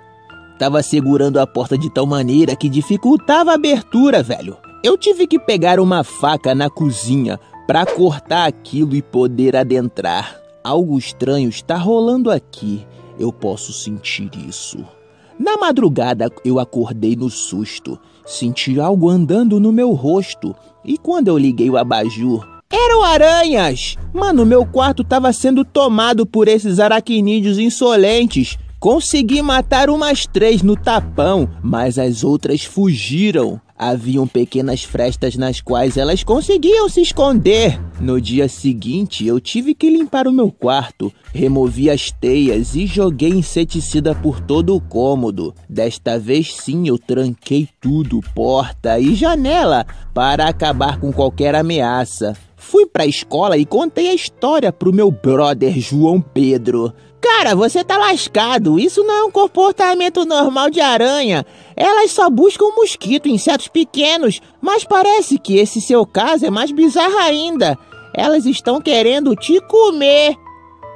Tava segurando a porta de tal maneira que dificultava a abertura, velho. Eu tive que pegar uma faca na cozinha pra cortar aquilo e poder adentrar. Algo estranho está rolando aqui. Eu posso sentir isso. Na madrugada, eu acordei no susto. Senti algo andando no meu rosto. E quando eu liguei o abajur, eram aranhas! Mano, meu quarto tava sendo tomado por esses aracnídeos insolentes. Consegui matar umas 3 no tapão, mas as outras fugiram. Haviam pequenas frestas nas quais elas conseguiam se esconder. No dia seguinte, eu tive que limpar o meu quarto. Removi as teias e joguei inseticida por todo o cômodo. Desta vez sim, eu tranquei tudo, porta e janela, para acabar com qualquer ameaça. Fui pra escola e contei a história pro meu brother João Pedro. Cara, você tá lascado. Isso não é um comportamento normal de aranha. Elas só buscam mosquito, insetos pequenos. Mas parece que esse seu caso é mais bizarro ainda. Elas estão querendo te comer.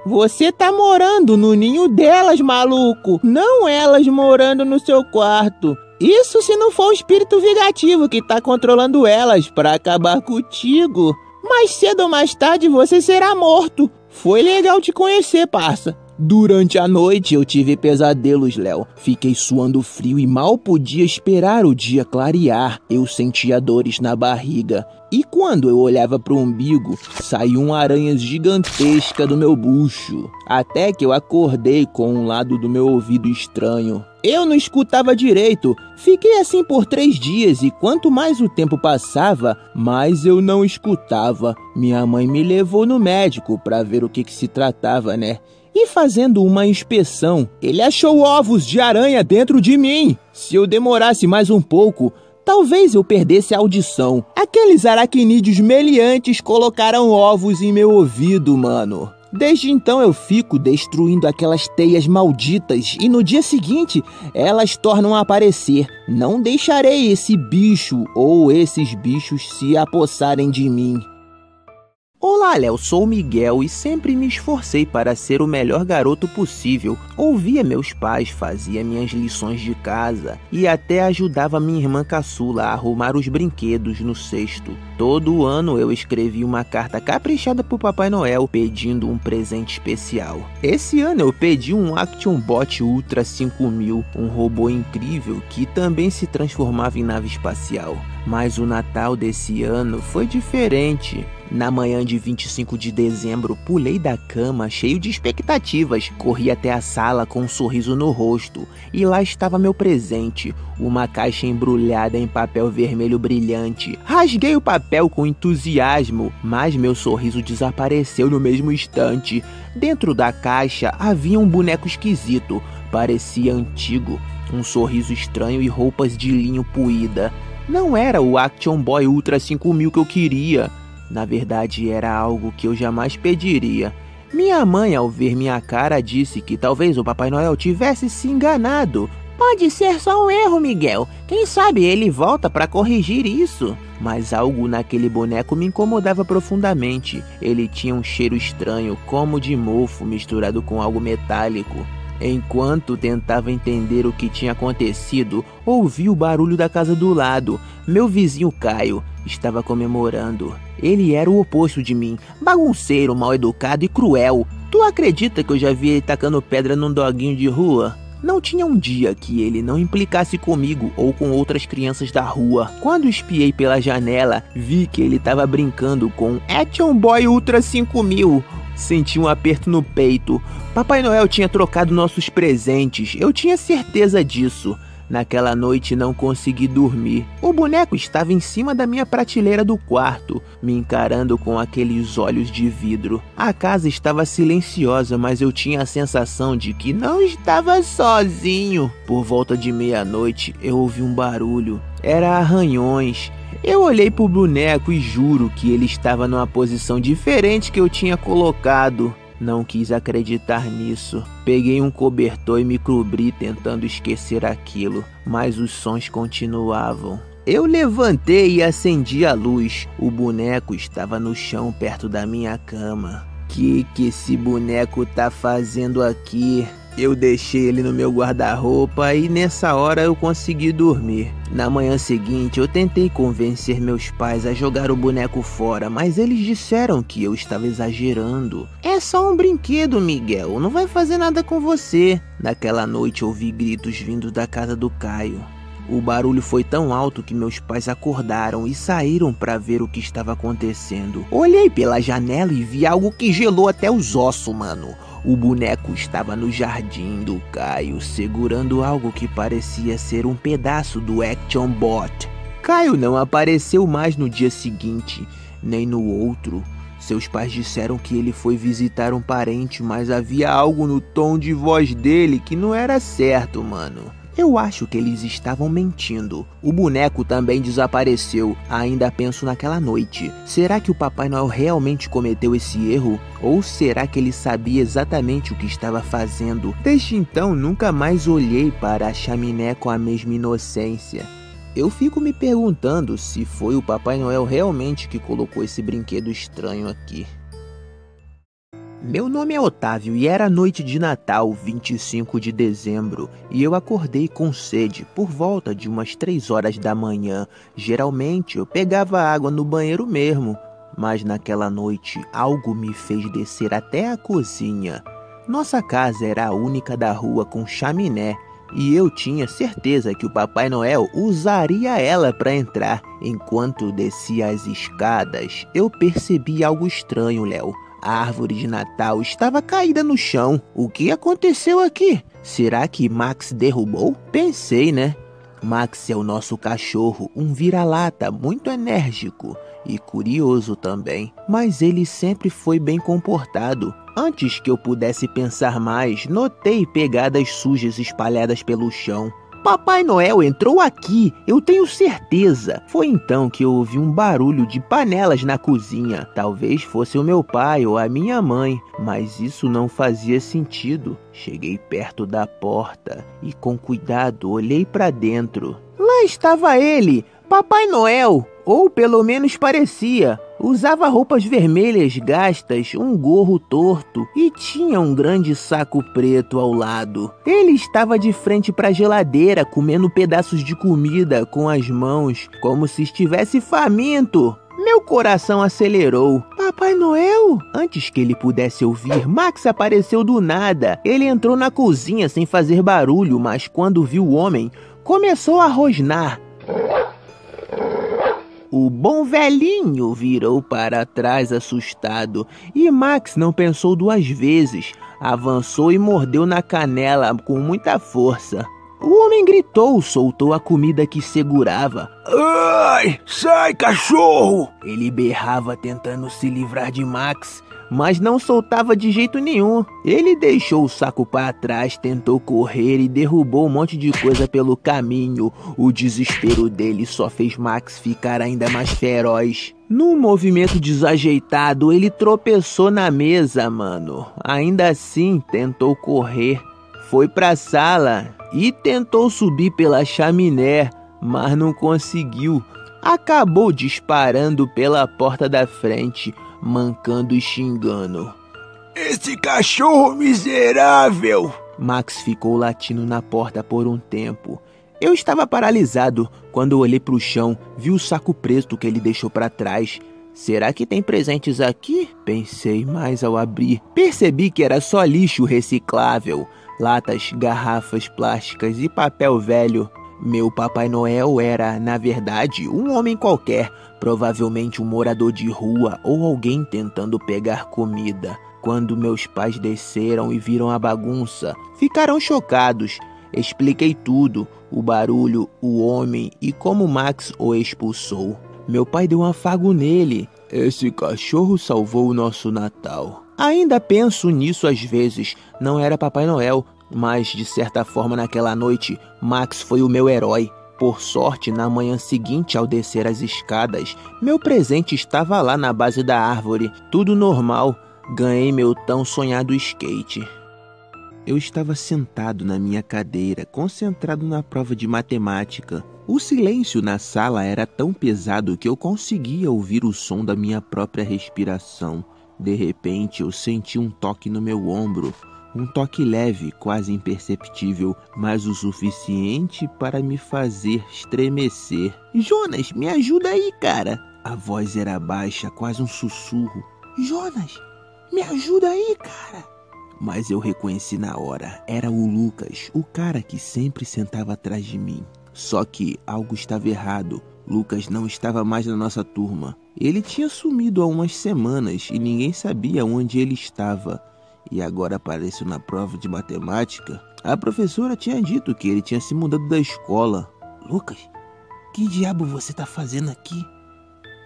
Você tá morando no ninho delas, maluco. Não elas morando no seu quarto. Isso se não for o espírito vingativo que tá controlando elas pra acabar contigo. Mais cedo ou mais tarde você será morto. Foi legal te conhecer, parça. Durante a noite eu tive pesadelos, Léo. Fiquei suando frio e mal podia esperar o dia clarear. Eu sentia dores na barriga. E quando eu olhava pro umbigo, saiu uma aranha gigantesca do meu bucho. Até que eu acordei com um lado do meu ouvido estranho. Eu não escutava direito. Fiquei assim por 3 dias e quanto mais o tempo passava, mais eu não escutava. Minha mãe me levou no médico pra ver o que se tratava, né? E fazendo uma inspeção, ele achou ovos de aranha dentro de mim. Se eu demorasse mais um pouco, talvez eu perdesse a audição. Aqueles aracnídeos meliantes colocaram ovos em meu ouvido, mano. Desde então eu fico destruindo aquelas teias malditas e no dia seguinte elas tornam a aparecer. Não deixarei esse bicho ou esses bichos se apossarem de mim. Olá, Léo, sou o Miguel e sempre me esforcei para ser o melhor garoto possível. Ouvia meus pais, fazia minhas lições de casa e até ajudava minha irmã caçula a arrumar os brinquedos no cesto. Todo ano eu escrevi uma carta caprichada pro Papai Noel pedindo um presente especial. Esse ano eu pedi um Action Bot Ultra 5000, um robô incrível que também se transformava em nave espacial. Mas o Natal desse ano foi diferente. Na manhã de 25 de dezembro, pulei da cama cheio de expectativas. Corri até a sala com um sorriso no rosto. E lá estava meu presente, uma caixa embrulhada em papel vermelho brilhante. Rasguei o papel com entusiasmo, mas meu sorriso desapareceu no mesmo instante. Dentro da caixa havia um boneco esquisito. Parecia antigo, um sorriso estranho e roupas de linho puída. Não era o Action Boy Ultra 5000 que eu queria. Na verdade, era algo que eu jamais pediria. Minha mãe, ao ver minha cara, disse que talvez o Papai Noel tivesse se enganado. Pode ser só um erro, Miguel. Quem sabe ele volta para corrigir isso. Mas algo naquele boneco me incomodava profundamente. Ele tinha um cheiro estranho, como de mofo misturado com algo metálico. Enquanto tentava entender o que tinha acontecido, ouvi o barulho da casa do lado. Meu vizinho Caio estava comemorando. Ele era o oposto de mim, bagunceiro, mal educado e cruel. Tu acredita que eu já vi ele tacando pedra num doguinho de rua? Não tinha um dia que ele não implicasse comigo ou com outras crianças da rua. Quando espiei pela janela, vi que ele estava brincando com um Action Boy Ultra 5000. Senti um aperto no peito. Papai Noel tinha trocado nossos presentes, eu tinha certeza disso. Naquela noite não consegui dormir. O boneco estava em cima da minha prateleira do quarto, me encarando com aqueles olhos de vidro. A casa estava silenciosa, mas eu tinha a sensação de que não estava sozinho. Por volta de meia-noite, eu ouvi um barulho. Era arranhões. Eu olhei pro boneco e juro que ele estava numa posição diferente que eu tinha colocado. Não quis acreditar nisso. Peguei um cobertor e me cobri tentando esquecer aquilo, mas os sons continuavam. Eu levantei e acendi a luz. O boneco estava no chão perto da minha cama. Que esse boneco tá fazendo aqui? Eu deixei ele no meu guarda-roupa e nessa hora eu consegui dormir. Na manhã seguinte eu tentei convencer meus pais a jogar o boneco fora, mas eles disseram que eu estava exagerando. É só um brinquedo, Miguel, não vai fazer nada com você. Naquela noite ouvi gritos vindo da casa do Caio. O barulho foi tão alto que meus pais acordaram e saíram para ver o que estava acontecendo. Olhei pela janela e vi algo que gelou até os ossos, mano. O boneco estava no jardim do Caio, segurando algo que parecia ser um pedaço do Action Bot. Caio não apareceu mais no dia seguinte, nem no outro. Seus pais disseram que ele foi visitar um parente, mas havia algo no tom de voz dele que não era certo, mano. Eu acho que eles estavam mentindo. O boneco também desapareceu. Ainda penso naquela noite. Será que o Papai Noel realmente cometeu esse erro? Ou será que ele sabia exatamente o que estava fazendo? Desde então, nunca mais olhei para a chaminé com a mesma inocência. Eu fico me perguntando se foi o Papai Noel realmente que colocou esse brinquedo estranho aqui. Meu nome é Otávio e era noite de Natal, 25 de dezembro, e eu acordei com sede por volta de umas 3 horas da manhã. Geralmente eu pegava água no banheiro mesmo, mas naquela noite algo me fez descer até a cozinha. Nossa casa era a única da rua com chaminé, e eu tinha certeza que o Papai Noel usaria ela para entrar. Enquanto descia as escadas, eu percebi algo estranho, Léo. A árvore de Natal estava caída no chão. O que aconteceu aqui? Será que Max derrubou? Pensei, né? Max é o nosso cachorro, um vira-lata muito enérgico e curioso também. Mas ele sempre foi bem comportado. Antes que eu pudesse pensar mais, notei pegadas sujas espalhadas pelo chão. Papai Noel entrou aqui, eu tenho certeza. Foi então que eu ouvi um barulho de panelas na cozinha. Talvez fosse o meu pai ou a minha mãe, mas isso não fazia sentido. Cheguei perto da porta e com cuidado olhei para dentro. Lá estava ele, Papai Noel, ou pelo menos parecia. Usava roupas vermelhas gastas, um gorro torto e tinha um grande saco preto ao lado. Ele estava de frente para a geladeira, comendo pedaços de comida com as mãos, como se estivesse faminto. Meu coração acelerou. Papai Noel? Antes que ele pudesse ouvir, Max apareceu do nada. Ele entrou na cozinha sem fazer barulho, mas quando viu o homem, começou a rosnar. O bom velhinho virou para trás assustado e Max não pensou 2 vezes. Avançou e mordeu na canela com muita força. O homem gritou, soltou a comida que segurava. Ai, sai, cachorro! Ele berrava tentando se livrar de Max, mas não soltava de jeito nenhum. Ele deixou o saco para trás, tentou correr e derrubou um monte de coisa pelo caminho. O desespero dele só fez Max ficar ainda mais feroz. Num movimento desajeitado, ele tropeçou na mesa, mano. Ainda assim, tentou correr. Foi pra sala e tentou subir pela chaminé, mas não conseguiu. Acabou disparando pela porta da frente, mancando e xingando. Esse cachorro miserável! Max ficou latindo na porta por um tempo. Eu estava paralisado. Quando olhei para o chão, vi o saco preto que ele deixou para trás. Será que tem presentes aqui? Pensei, mas ao abrir, percebi que era só lixo reciclável. Latas, garrafas plásticas e papel velho. Meu Papai Noel era, na verdade, um homem qualquer, provavelmente um morador de rua ou alguém tentando pegar comida. Quando meus pais desceram e viram a bagunça, ficaram chocados. Expliquei tudo, o barulho, o homem e como Max o expulsou. Meu pai deu um afago nele. Esse cachorro salvou o nosso Natal. Ainda penso nisso às vezes. Não era Papai Noel, mas de certa forma naquela noite, Max foi o meu herói. Por sorte, na manhã seguinte, ao descer as escadas, meu presente estava lá na base da árvore. Tudo normal. Ganhei meu tão sonhado skate. Eu estava sentado na minha cadeira, concentrado na prova de matemática. O silêncio na sala era tão pesado que eu conseguia ouvir o som da minha própria respiração. De repente, eu senti um toque no meu ombro. Um toque leve, quase imperceptível, mas o suficiente para me fazer estremecer. Jonas, me ajuda aí, cara. A voz era baixa, quase um sussurro. Jonas, me ajuda aí, cara. Mas eu reconheci na hora. Era o Lucas, o cara que sempre sentava atrás de mim. Só que algo estava errado. Lucas não estava mais na nossa turma. Ele tinha sumido há umas semanas e ninguém sabia onde ele estava. E agora apareceu na prova de matemática. A professora tinha dito que ele tinha se mudado da escola. Lucas, que diabo você tá fazendo aqui?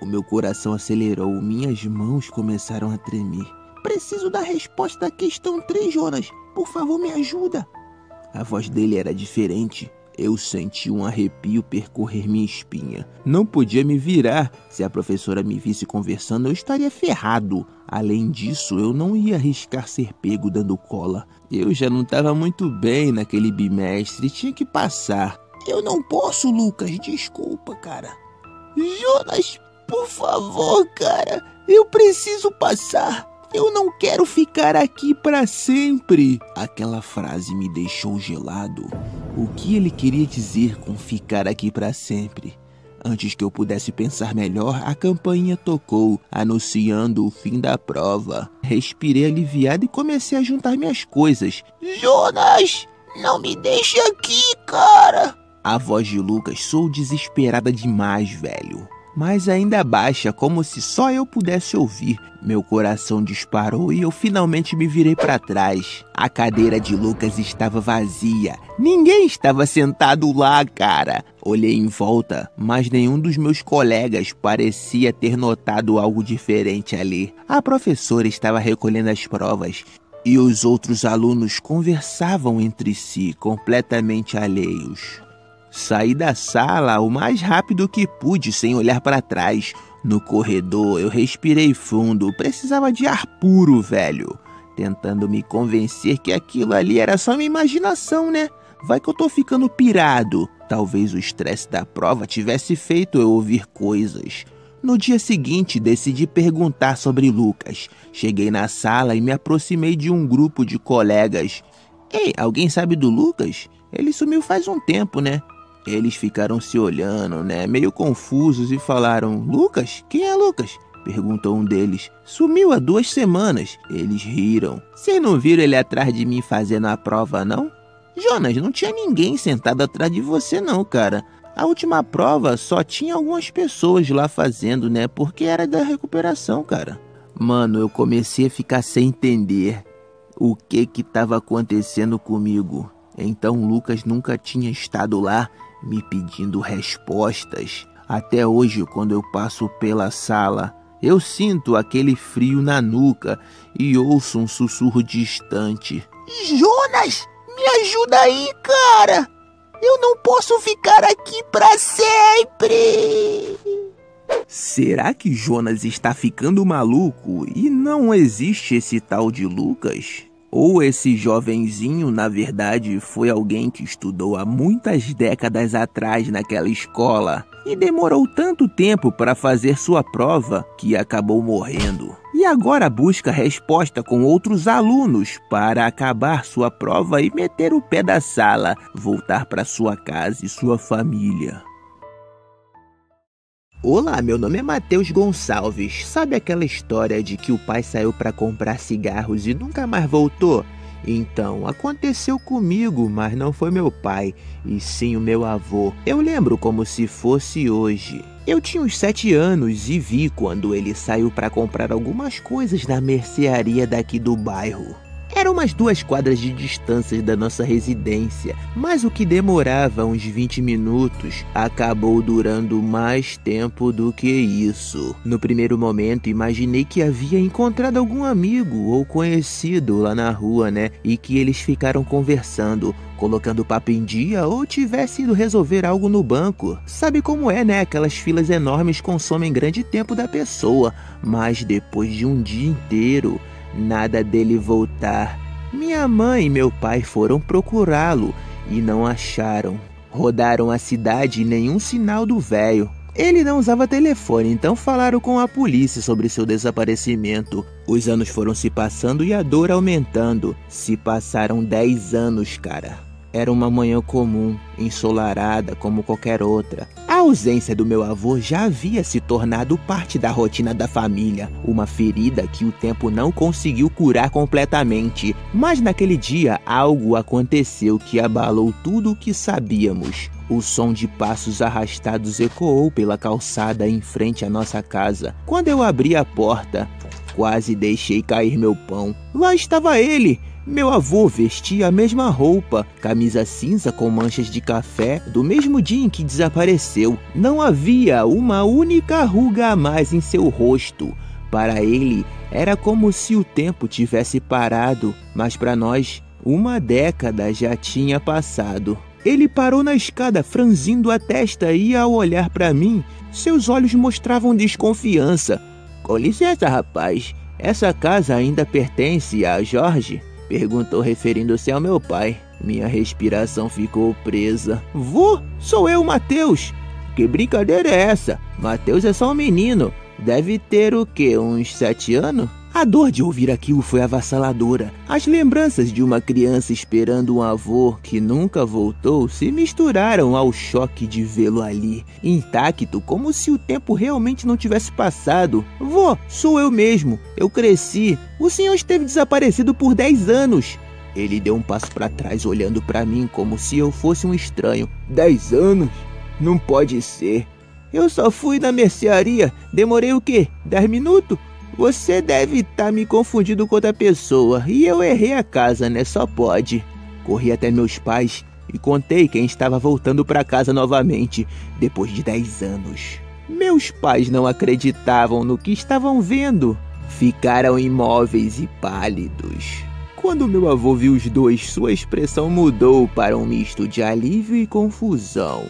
O meu coração acelerou, minhas mãos começaram a tremer. Preciso da resposta da questão 3, Jonas. Por favor, me ajuda. A voz dele era diferente. Eu senti um arrepio percorrer minha espinha. Não podia me virar. Se a professora me visse conversando, eu estaria ferrado. Além disso, eu não ia arriscar ser pego dando cola. Eu já não estava muito bem naquele bimestre, tinha que passar. Eu não posso, Lucas. Desculpa, cara. Jonas, por favor, cara. Eu preciso passar. Eu não quero ficar aqui para sempre. Aquela frase me deixou gelado. O que ele queria dizer com ficar aqui para sempre? Antes que eu pudesse pensar melhor, a campainha tocou, anunciando o fim da prova. Respirei aliviado e comecei a juntar minhas coisas. Jonas, não me deixe aqui, cara. A voz de Lucas soou desesperada demais, velho. Mas ainda baixa, como se só eu pudesse ouvir. Meu coração disparou e eu finalmente me virei para trás. A cadeira de Lucas estava vazia. Ninguém estava sentado lá, cara. Olhei em volta, mas nenhum dos meus colegas parecia ter notado algo diferente ali. A professora estava recolhendo as provas e os outros alunos conversavam entre si, completamente alheios. Saí da sala o mais rápido que pude, sem olhar para trás. No corredor, eu respirei fundo. Precisava de ar puro, velho. Tentando me convencer que aquilo ali era só minha imaginação, né? Vai que eu tô ficando pirado. Talvez o estresse da prova tivesse feito eu ouvir coisas. No dia seguinte, decidi perguntar sobre Lucas. Cheguei na sala e me aproximei de um grupo de colegas. Ei, alguém sabe do Lucas? Ele sumiu faz um tempo, né? Eles ficaram se olhando, né, meio confusos e falaram: Lucas? Quem é Lucas? Perguntou um deles. Sumiu há 2 semanas. Eles riram. Vocês não viram ele atrás de mim fazendo a prova, não? Jonas, não tinha ninguém sentado atrás de você não, cara. A última prova só tinha algumas pessoas lá fazendo, né, porque era da recuperação, cara. Mano, eu comecei a ficar sem entender o que estava acontecendo comigo. Então Lucas nunca tinha estado lá me pedindo respostas. Até hoje, quando eu passo pela sala, eu sinto aquele frio na nuca e ouço um sussurro distante. Jonas, me ajuda aí, cara! Eu não posso ficar aqui para sempre! Será que Jonas está ficando maluco e não existe esse tal de Lucas? Ou esse jovenzinho, na verdade, foi alguém que estudou há muitas décadas atrás naquela escola e demorou tanto tempo para fazer sua prova que acabou morrendo. E agora busca resposta com outros alunos para acabar sua prova e meter o pé da sala, voltar para sua casa e sua família. Olá, meu nome é Matheus Gonçalves. Sabe aquela história de que o pai saiu para comprar cigarros e nunca mais voltou? Então, aconteceu comigo, mas não foi meu pai, e sim o meu avô. Eu lembro como se fosse hoje. Eu tinha uns 7 anos e vi quando ele saiu para comprar algumas coisas na mercearia daqui do bairro. Eram umas 2 quadras de distância da nossa residência, mas o que demorava uns 20 minutos acabou durando mais tempo do que isso. No primeiro momento, imaginei que havia encontrado algum amigo ou conhecido lá na rua, né? E que eles ficaram conversando, colocando papo em dia ou tivesse ido resolver algo no banco. Sabe como é, né? Aquelas filas enormes consomem grande tempo da pessoa, mas depois de um dia inteiro, nada dele voltar. Minha mãe e meu pai foram procurá-lo e não acharam. Rodaram a cidade e nenhum sinal do velho. Ele não usava telefone, então falaram com a polícia sobre seu desaparecimento. Os anos foram se passando e a dor aumentando. Se passaram 10 anos, cara. Era uma manhã comum, ensolarada como qualquer outra. A ausência do meu avô já havia se tornado parte da rotina da família, uma ferida que o tempo não conseguiu curar completamente. Mas naquele dia algo aconteceu que abalou tudo o que sabíamos. O som de passos arrastados ecoou pela calçada em frente à nossa casa. Quando eu abri a porta, quase deixei cair meu pão. Lá estava ele! Meu avô vestia a mesma roupa, camisa cinza com manchas de café, do mesmo dia em que desapareceu. Não havia uma única ruga a mais em seu rosto. Para ele, era como se o tempo tivesse parado, mas para nós, uma década já tinha passado. Ele parou na escada, franzindo a testa, e ao olhar para mim, seus olhos mostravam desconfiança. "Com licença, rapaz, essa casa ainda pertence a Jorge?" perguntou, referindo-se ao meu pai. Minha respiração ficou presa. "Vô, sou eu, Mateus." "Que brincadeira é essa? Mateus é só um menino. Deve ter o quê, uns 7 anos? A dor de ouvir aquilo foi avassaladora. As lembranças de uma criança esperando um avô que nunca voltou se misturaram ao choque de vê-lo ali, intacto, como se o tempo realmente não tivesse passado. "Vô, sou eu mesmo. Eu cresci. O senhor esteve desaparecido por 10 anos. Ele deu um passo para trás, olhando para mim como se eu fosse um estranho. 10 anos? Não pode ser. Eu só fui na mercearia. Demorei o quê? 10 minutos? Você deve estar me confundindo com outra pessoa. E eu errei a casa, né? Só pode." Corri até meus pais e contei quem estava voltando para casa novamente, depois de 10 anos. Meus pais não acreditavam no que estavam vendo. Ficaram imóveis e pálidos. Quando meu avô viu os dois, sua expressão mudou para um misto de alívio e confusão.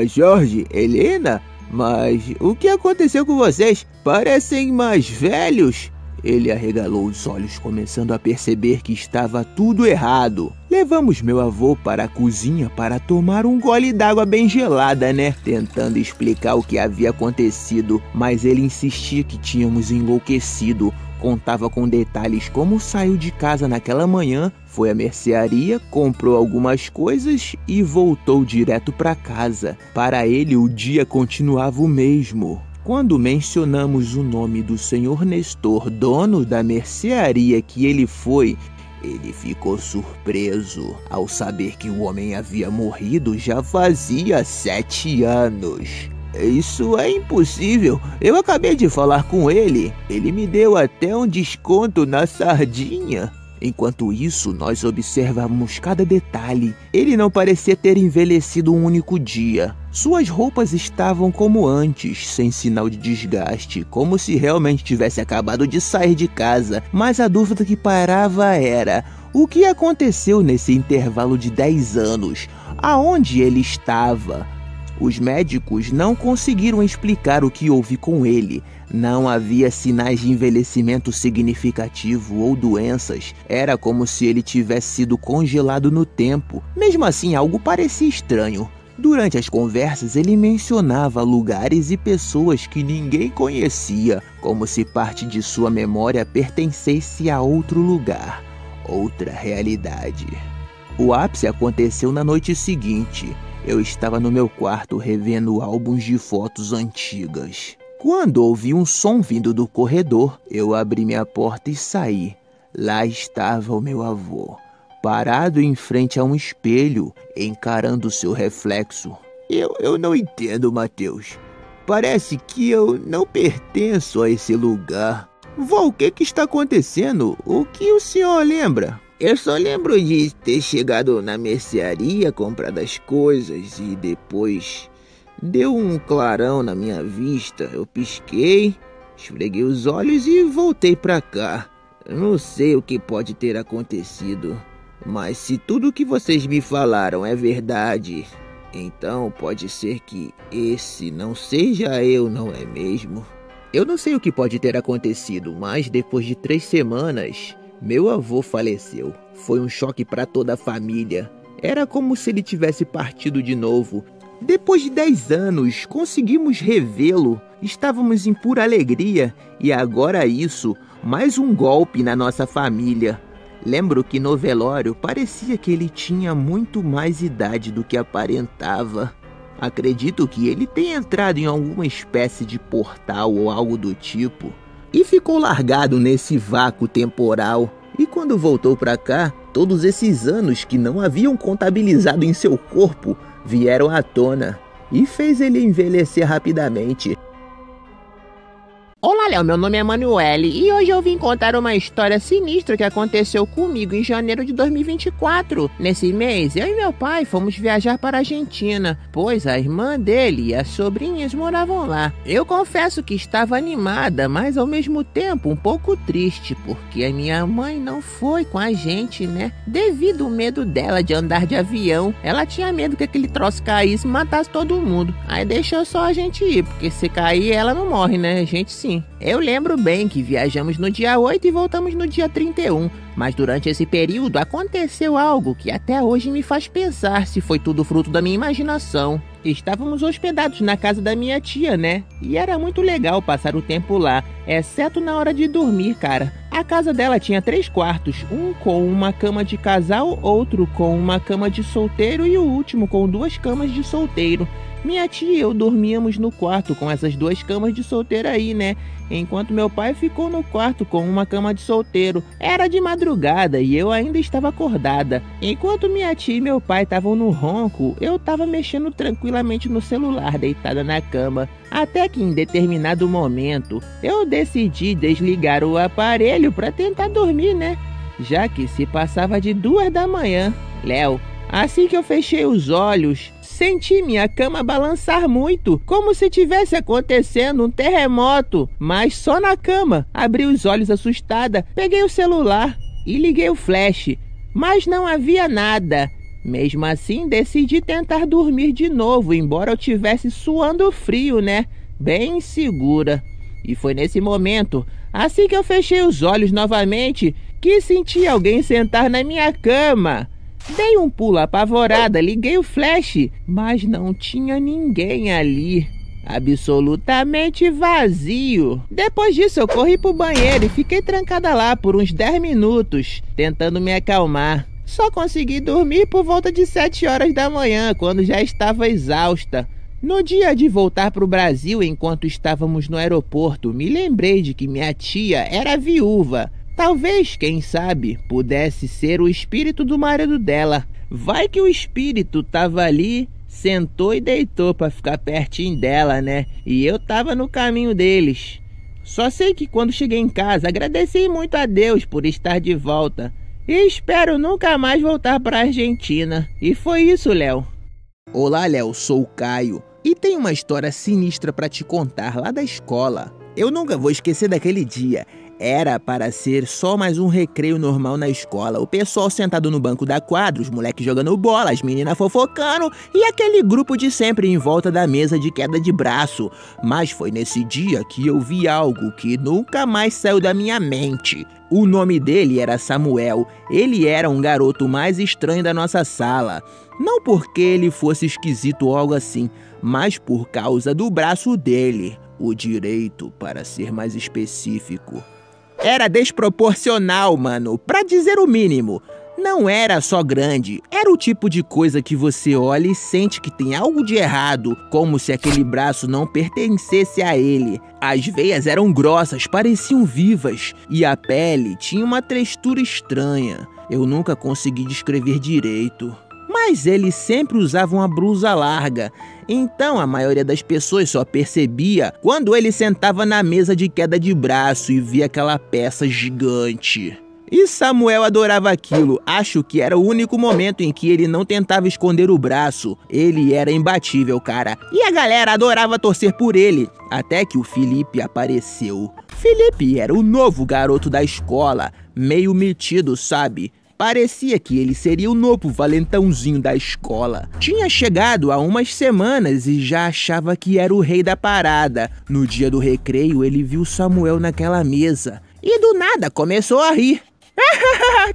Jorge, Helena? Mas o que aconteceu com vocês? Parecem mais velhos." Ele arregalou os olhos, começando a perceber que estava tudo errado. Levamos meu avô para a cozinha para tomar um gole d'água bem gelada, né? Tentando explicar o que havia acontecido, mas ele insistia que tínhamos enlouquecido. Contava com detalhes como saiu de casa naquela manhã, foi à mercearia, comprou algumas coisas e voltou direto para casa. Para ele, o dia continuava o mesmo. Quando mencionamos o nome do senhor Nestor, dono da mercearia que ele foi, ele ficou surpreso ao saber que o homem havia morrido já fazia 7 anos. "Isso é impossível. Eu acabei de falar com ele. Ele me deu até um desconto na sardinha." Enquanto isso, nós observamos cada detalhe. Ele não parecia ter envelhecido um único dia. Suas roupas estavam como antes, sem sinal de desgaste, como se realmente tivesse acabado de sair de casa. Mas a dúvida que pairava era: o que aconteceu nesse intervalo de 10 anos? Aonde ele estava? Os médicos não conseguiram explicar o que houve com ele. Não havia sinais de envelhecimento significativo ou doenças. Era como se ele tivesse sido congelado no tempo. Mesmo assim, algo parecia estranho. Durante as conversas, ele mencionava lugares e pessoas que ninguém conhecia, como se parte de sua memória pertencesse a outro lugar, outra realidade. O ápice aconteceu na noite seguinte. Eu estava no meu quarto revendo álbuns de fotos antigas. Quando ouvi um som vindo do corredor, eu abri minha porta e saí. Lá estava o meu avô, parado em frente a um espelho, encarando seu reflexo. Eu não entendo, Mateus. Parece que eu não pertenço a esse lugar. Vô, o que está acontecendo? O que o senhor lembra? Eu só lembro de ter chegado na mercearia, comprado as coisas e depois deu um clarão na minha vista. Eu pisquei, esfreguei os olhos e voltei pra cá. Eu não sei o que pode ter acontecido, mas se tudo o que vocês me falaram é verdade, então pode ser que esse não seja eu, não é mesmo? Eu não sei o que pode ter acontecido, mas depois de 3 semanas... meu avô faleceu. Foi um choque para toda a família. Era como se ele tivesse partido de novo. Depois de 10 anos, conseguimos revê-lo. Estávamos em pura alegria. E agora isso, mais um golpe na nossa família. Lembro que no velório parecia que ele tinha muito mais idade do que aparentava. Acredito que ele tenha entrado em alguma espécie de portal ou algo do tipo e ficou largado nesse vácuo temporal. E quando voltou para cá, todos esses anos que não haviam contabilizado em seu corpo vieram à tona e fez ele envelhecer rapidamente. Olá, Léo, meu nome é Manuele e hoje eu vim contar uma história sinistra que aconteceu comigo em janeiro de 2024. Nesse mês, eu e meu pai fomos viajar para a Argentina, pois a irmã dele e as sobrinhas moravam lá. Eu confesso que estava animada, mas ao mesmo tempo um pouco triste, porque a minha mãe não foi com a gente, né? Devido ao medo dela de andar de avião, ela tinha medo que aquele troço caísse e matasse todo mundo. Aí deixou só a gente ir, porque se cair ela não morre, né? A gente sim. Eu lembro bem que viajamos no dia 8 e voltamos no dia 31, mas durante esse período aconteceu algo que até hoje me faz pensar se foi tudo fruto da minha imaginação. Estávamos hospedados na casa da minha tia, né? E era muito legal passar o tempo lá, exceto na hora de dormir, cara. A casa dela tinha 3 quartos, um com uma cama de casal, outro com uma cama de solteiro e o último com 2 camas de solteiro. Minha tia e eu dormíamos no quarto com essas 2 camas de solteiro aí, né? Enquanto meu pai ficou no quarto com uma cama de solteiro. Era de madrugada e eu ainda estava acordada. Enquanto minha tia e meu pai estavam no ronco, eu estava mexendo tranquilamente no celular, deitada na cama. Até que em determinado momento, eu decidi desligar o aparelho para tentar dormir, né? Já que se passava de 2 da manhã. Léo, assim que eu fechei os olhos, senti minha cama balançar muito, como se tivesse acontecendo um terremoto, mas só na cama. Abri os olhos assustada, peguei o celular e liguei o flash, mas não havia nada. Mesmo assim, decidi tentar dormir de novo, embora eu tivesse suando frio, né? Bem insegura. E foi nesse momento, assim que eu fechei os olhos novamente, que senti alguém sentar na minha cama. Dei um pulo apavorada, liguei o flash, mas não tinha ninguém ali. Absolutamente vazio. Depois disso eu corri pro banheiro e fiquei trancada lá por uns 10 minutos, tentando me acalmar. Só consegui dormir por volta de 7 horas da manhã, quando já estava exausta. No dia de voltar pro Brasil, enquanto estávamos no aeroporto, me lembrei de que minha tia era viúva. Talvez, quem sabe, pudesse ser o espírito do marido dela. Vai que o espírito tava ali, sentou e deitou pra ficar pertinho dela, né? E eu tava no caminho deles. Só sei que quando cheguei em casa, agradeci muito a Deus por estar de volta. E espero nunca mais voltar pra Argentina. E foi isso, Léo. Olá, Léo, sou o Caio. E tem uma história sinistra pra te contar lá da escola. Eu nunca vou esquecer daquele dia. Era para ser só mais um recreio normal na escola. O pessoal sentado no banco da quadra, os moleques jogando bola, as meninas fofocando e aquele grupo de sempre em volta da mesa de queda de braço. Mas foi nesse dia que eu vi algo que nunca mais saiu da minha mente. O nome dele era Samuel. Ele era um garoto mais estranho da nossa sala. Não porque ele fosse esquisito ou algo assim, mas por causa do braço dele. O direito, para ser mais específico. Era desproporcional, mano, pra dizer o mínimo. Não era só grande, era o tipo de coisa que você olha e sente que tem algo de errado, como se aquele braço não pertencesse a ele. As veias eram grossas, pareciam vivas, e a pele tinha uma textura estranha. Eu nunca consegui descrever direito. Mas ele sempre usava uma blusa larga, então a maioria das pessoas só percebia quando ele sentava na mesa de queda de braço e via aquela peça gigante. E Samuel adorava aquilo, acho que era o único momento em que ele não tentava esconder o braço. Ele era imbatível, cara, e a galera adorava torcer por ele, até que o Felipe apareceu. Felipe era o novo garoto da escola, meio metido, sabe? Parecia que ele seria o novo valentãozinho da escola. Tinha chegado há umas semanas e já achava que era o rei da parada. No dia do recreio, ele viu Samuel naquela mesa e do nada começou a rir.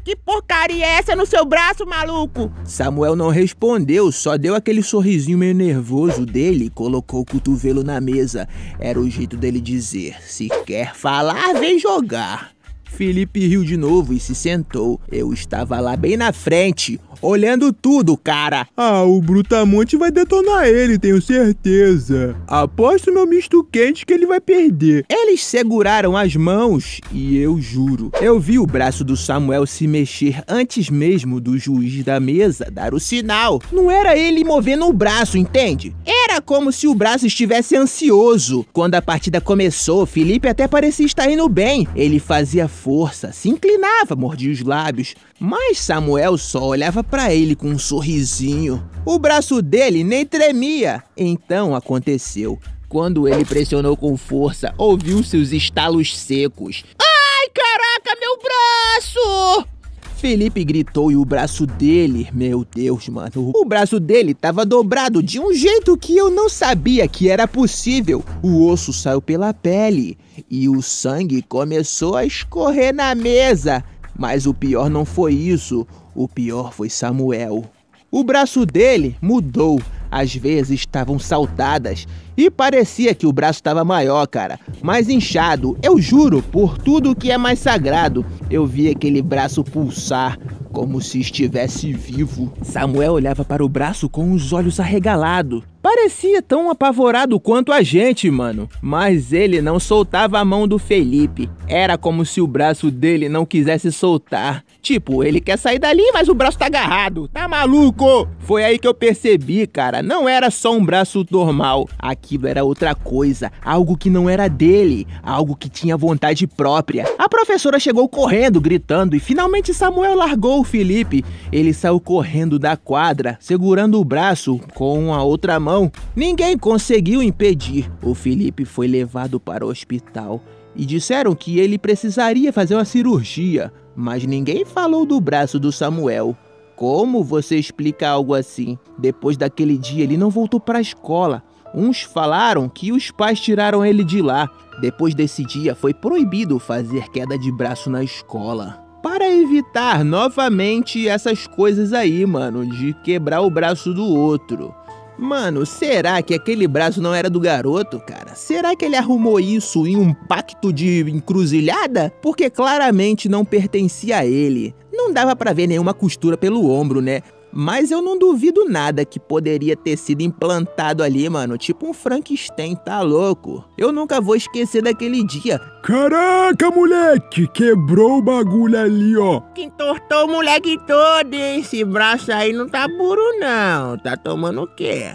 Que porcaria é essa no seu braço, maluco? Samuel não respondeu, só deu aquele sorrisinho meio nervoso dele e colocou o cotovelo na mesa. Era o jeito dele dizer: se quer falar, vem jogar. Felipe riu de novo e se sentou. Eu estava lá bem na frente, olhando tudo, cara. Ah, o Brutamonte vai detonar ele, tenho certeza. Aposto meu misto quente que ele vai perder. Eles seguraram as mãos e eu juro, eu vi o braço do Samuel se mexer antes mesmo do juiz da mesa dar o sinal. Não era ele movendo o braço, entende? Era como se o braço estivesse ansioso. Quando a partida começou, Felipe até parecia estar indo bem. Ele fazia força, se inclinava, mordia os lábios. Mas Samuel só olhava pra ele com um sorrisinho. O braço dele nem tremia. Então aconteceu. Quando ele pressionou com força, ouviu seus estalos secos. Ai, caraca, meu braço! Felipe gritou e o braço dele, meu Deus, mano, o braço dele tava dobrado de um jeito que eu não sabia que era possível. O osso saiu pela pele e o sangue começou a escorrer na mesa. Mas o pior não foi isso, o pior foi Samuel. O braço dele mudou, as veias estavam saltadas e parecia que o braço estava maior, cara, mais inchado. Eu juro, por tudo que é mais sagrado, eu vi aquele braço pulsar como se estivesse vivo. Samuel olhava para o braço com os olhos arregalados. Parecia tão apavorado quanto a gente, mano. Mas ele não soltava a mão do Felipe. Era como se o braço dele não quisesse soltar. Tipo, ele quer sair dali, mas o braço tá agarrado. Tá maluco? Foi aí que eu percebi, cara. Não era só um braço normal. Aquilo era outra coisa. Algo que não era dele. Algo que tinha vontade própria. A professora chegou correndo, gritando, e finalmente Samuel largou o Felipe. Ele saiu correndo da quadra, segurando o braço com a outra mão. Ninguém conseguiu impedir. O Felipe foi levado para o hospital e disseram que ele precisaria fazer uma cirurgia, mas ninguém falou do braço do Samuel. Como você explica algo assim? Depois daquele dia ele não voltou para a escola. Uns falaram que os pais tiraram ele de lá. Depois desse dia foi proibido fazer queda de braço na escola, para evitar novamente essas coisas aí, mano, de quebrar o braço do outro. Mano, será que aquele braço não era do garoto, cara? Será que ele arrumou isso em um pacto de encruzilhada? Porque claramente não pertencia a ele. Não dava pra ver nenhuma costura pelo ombro, né? Mas eu não duvido nada que poderia ter sido implantado ali, mano. Tipo um Frankenstein, tá louco? Eu nunca vou esquecer daquele dia. Caraca, moleque, quebrou o bagulho ali, ó. Que entortou o moleque todo, hein? Esse braço aí não tá puro, não. Tá tomando o quê?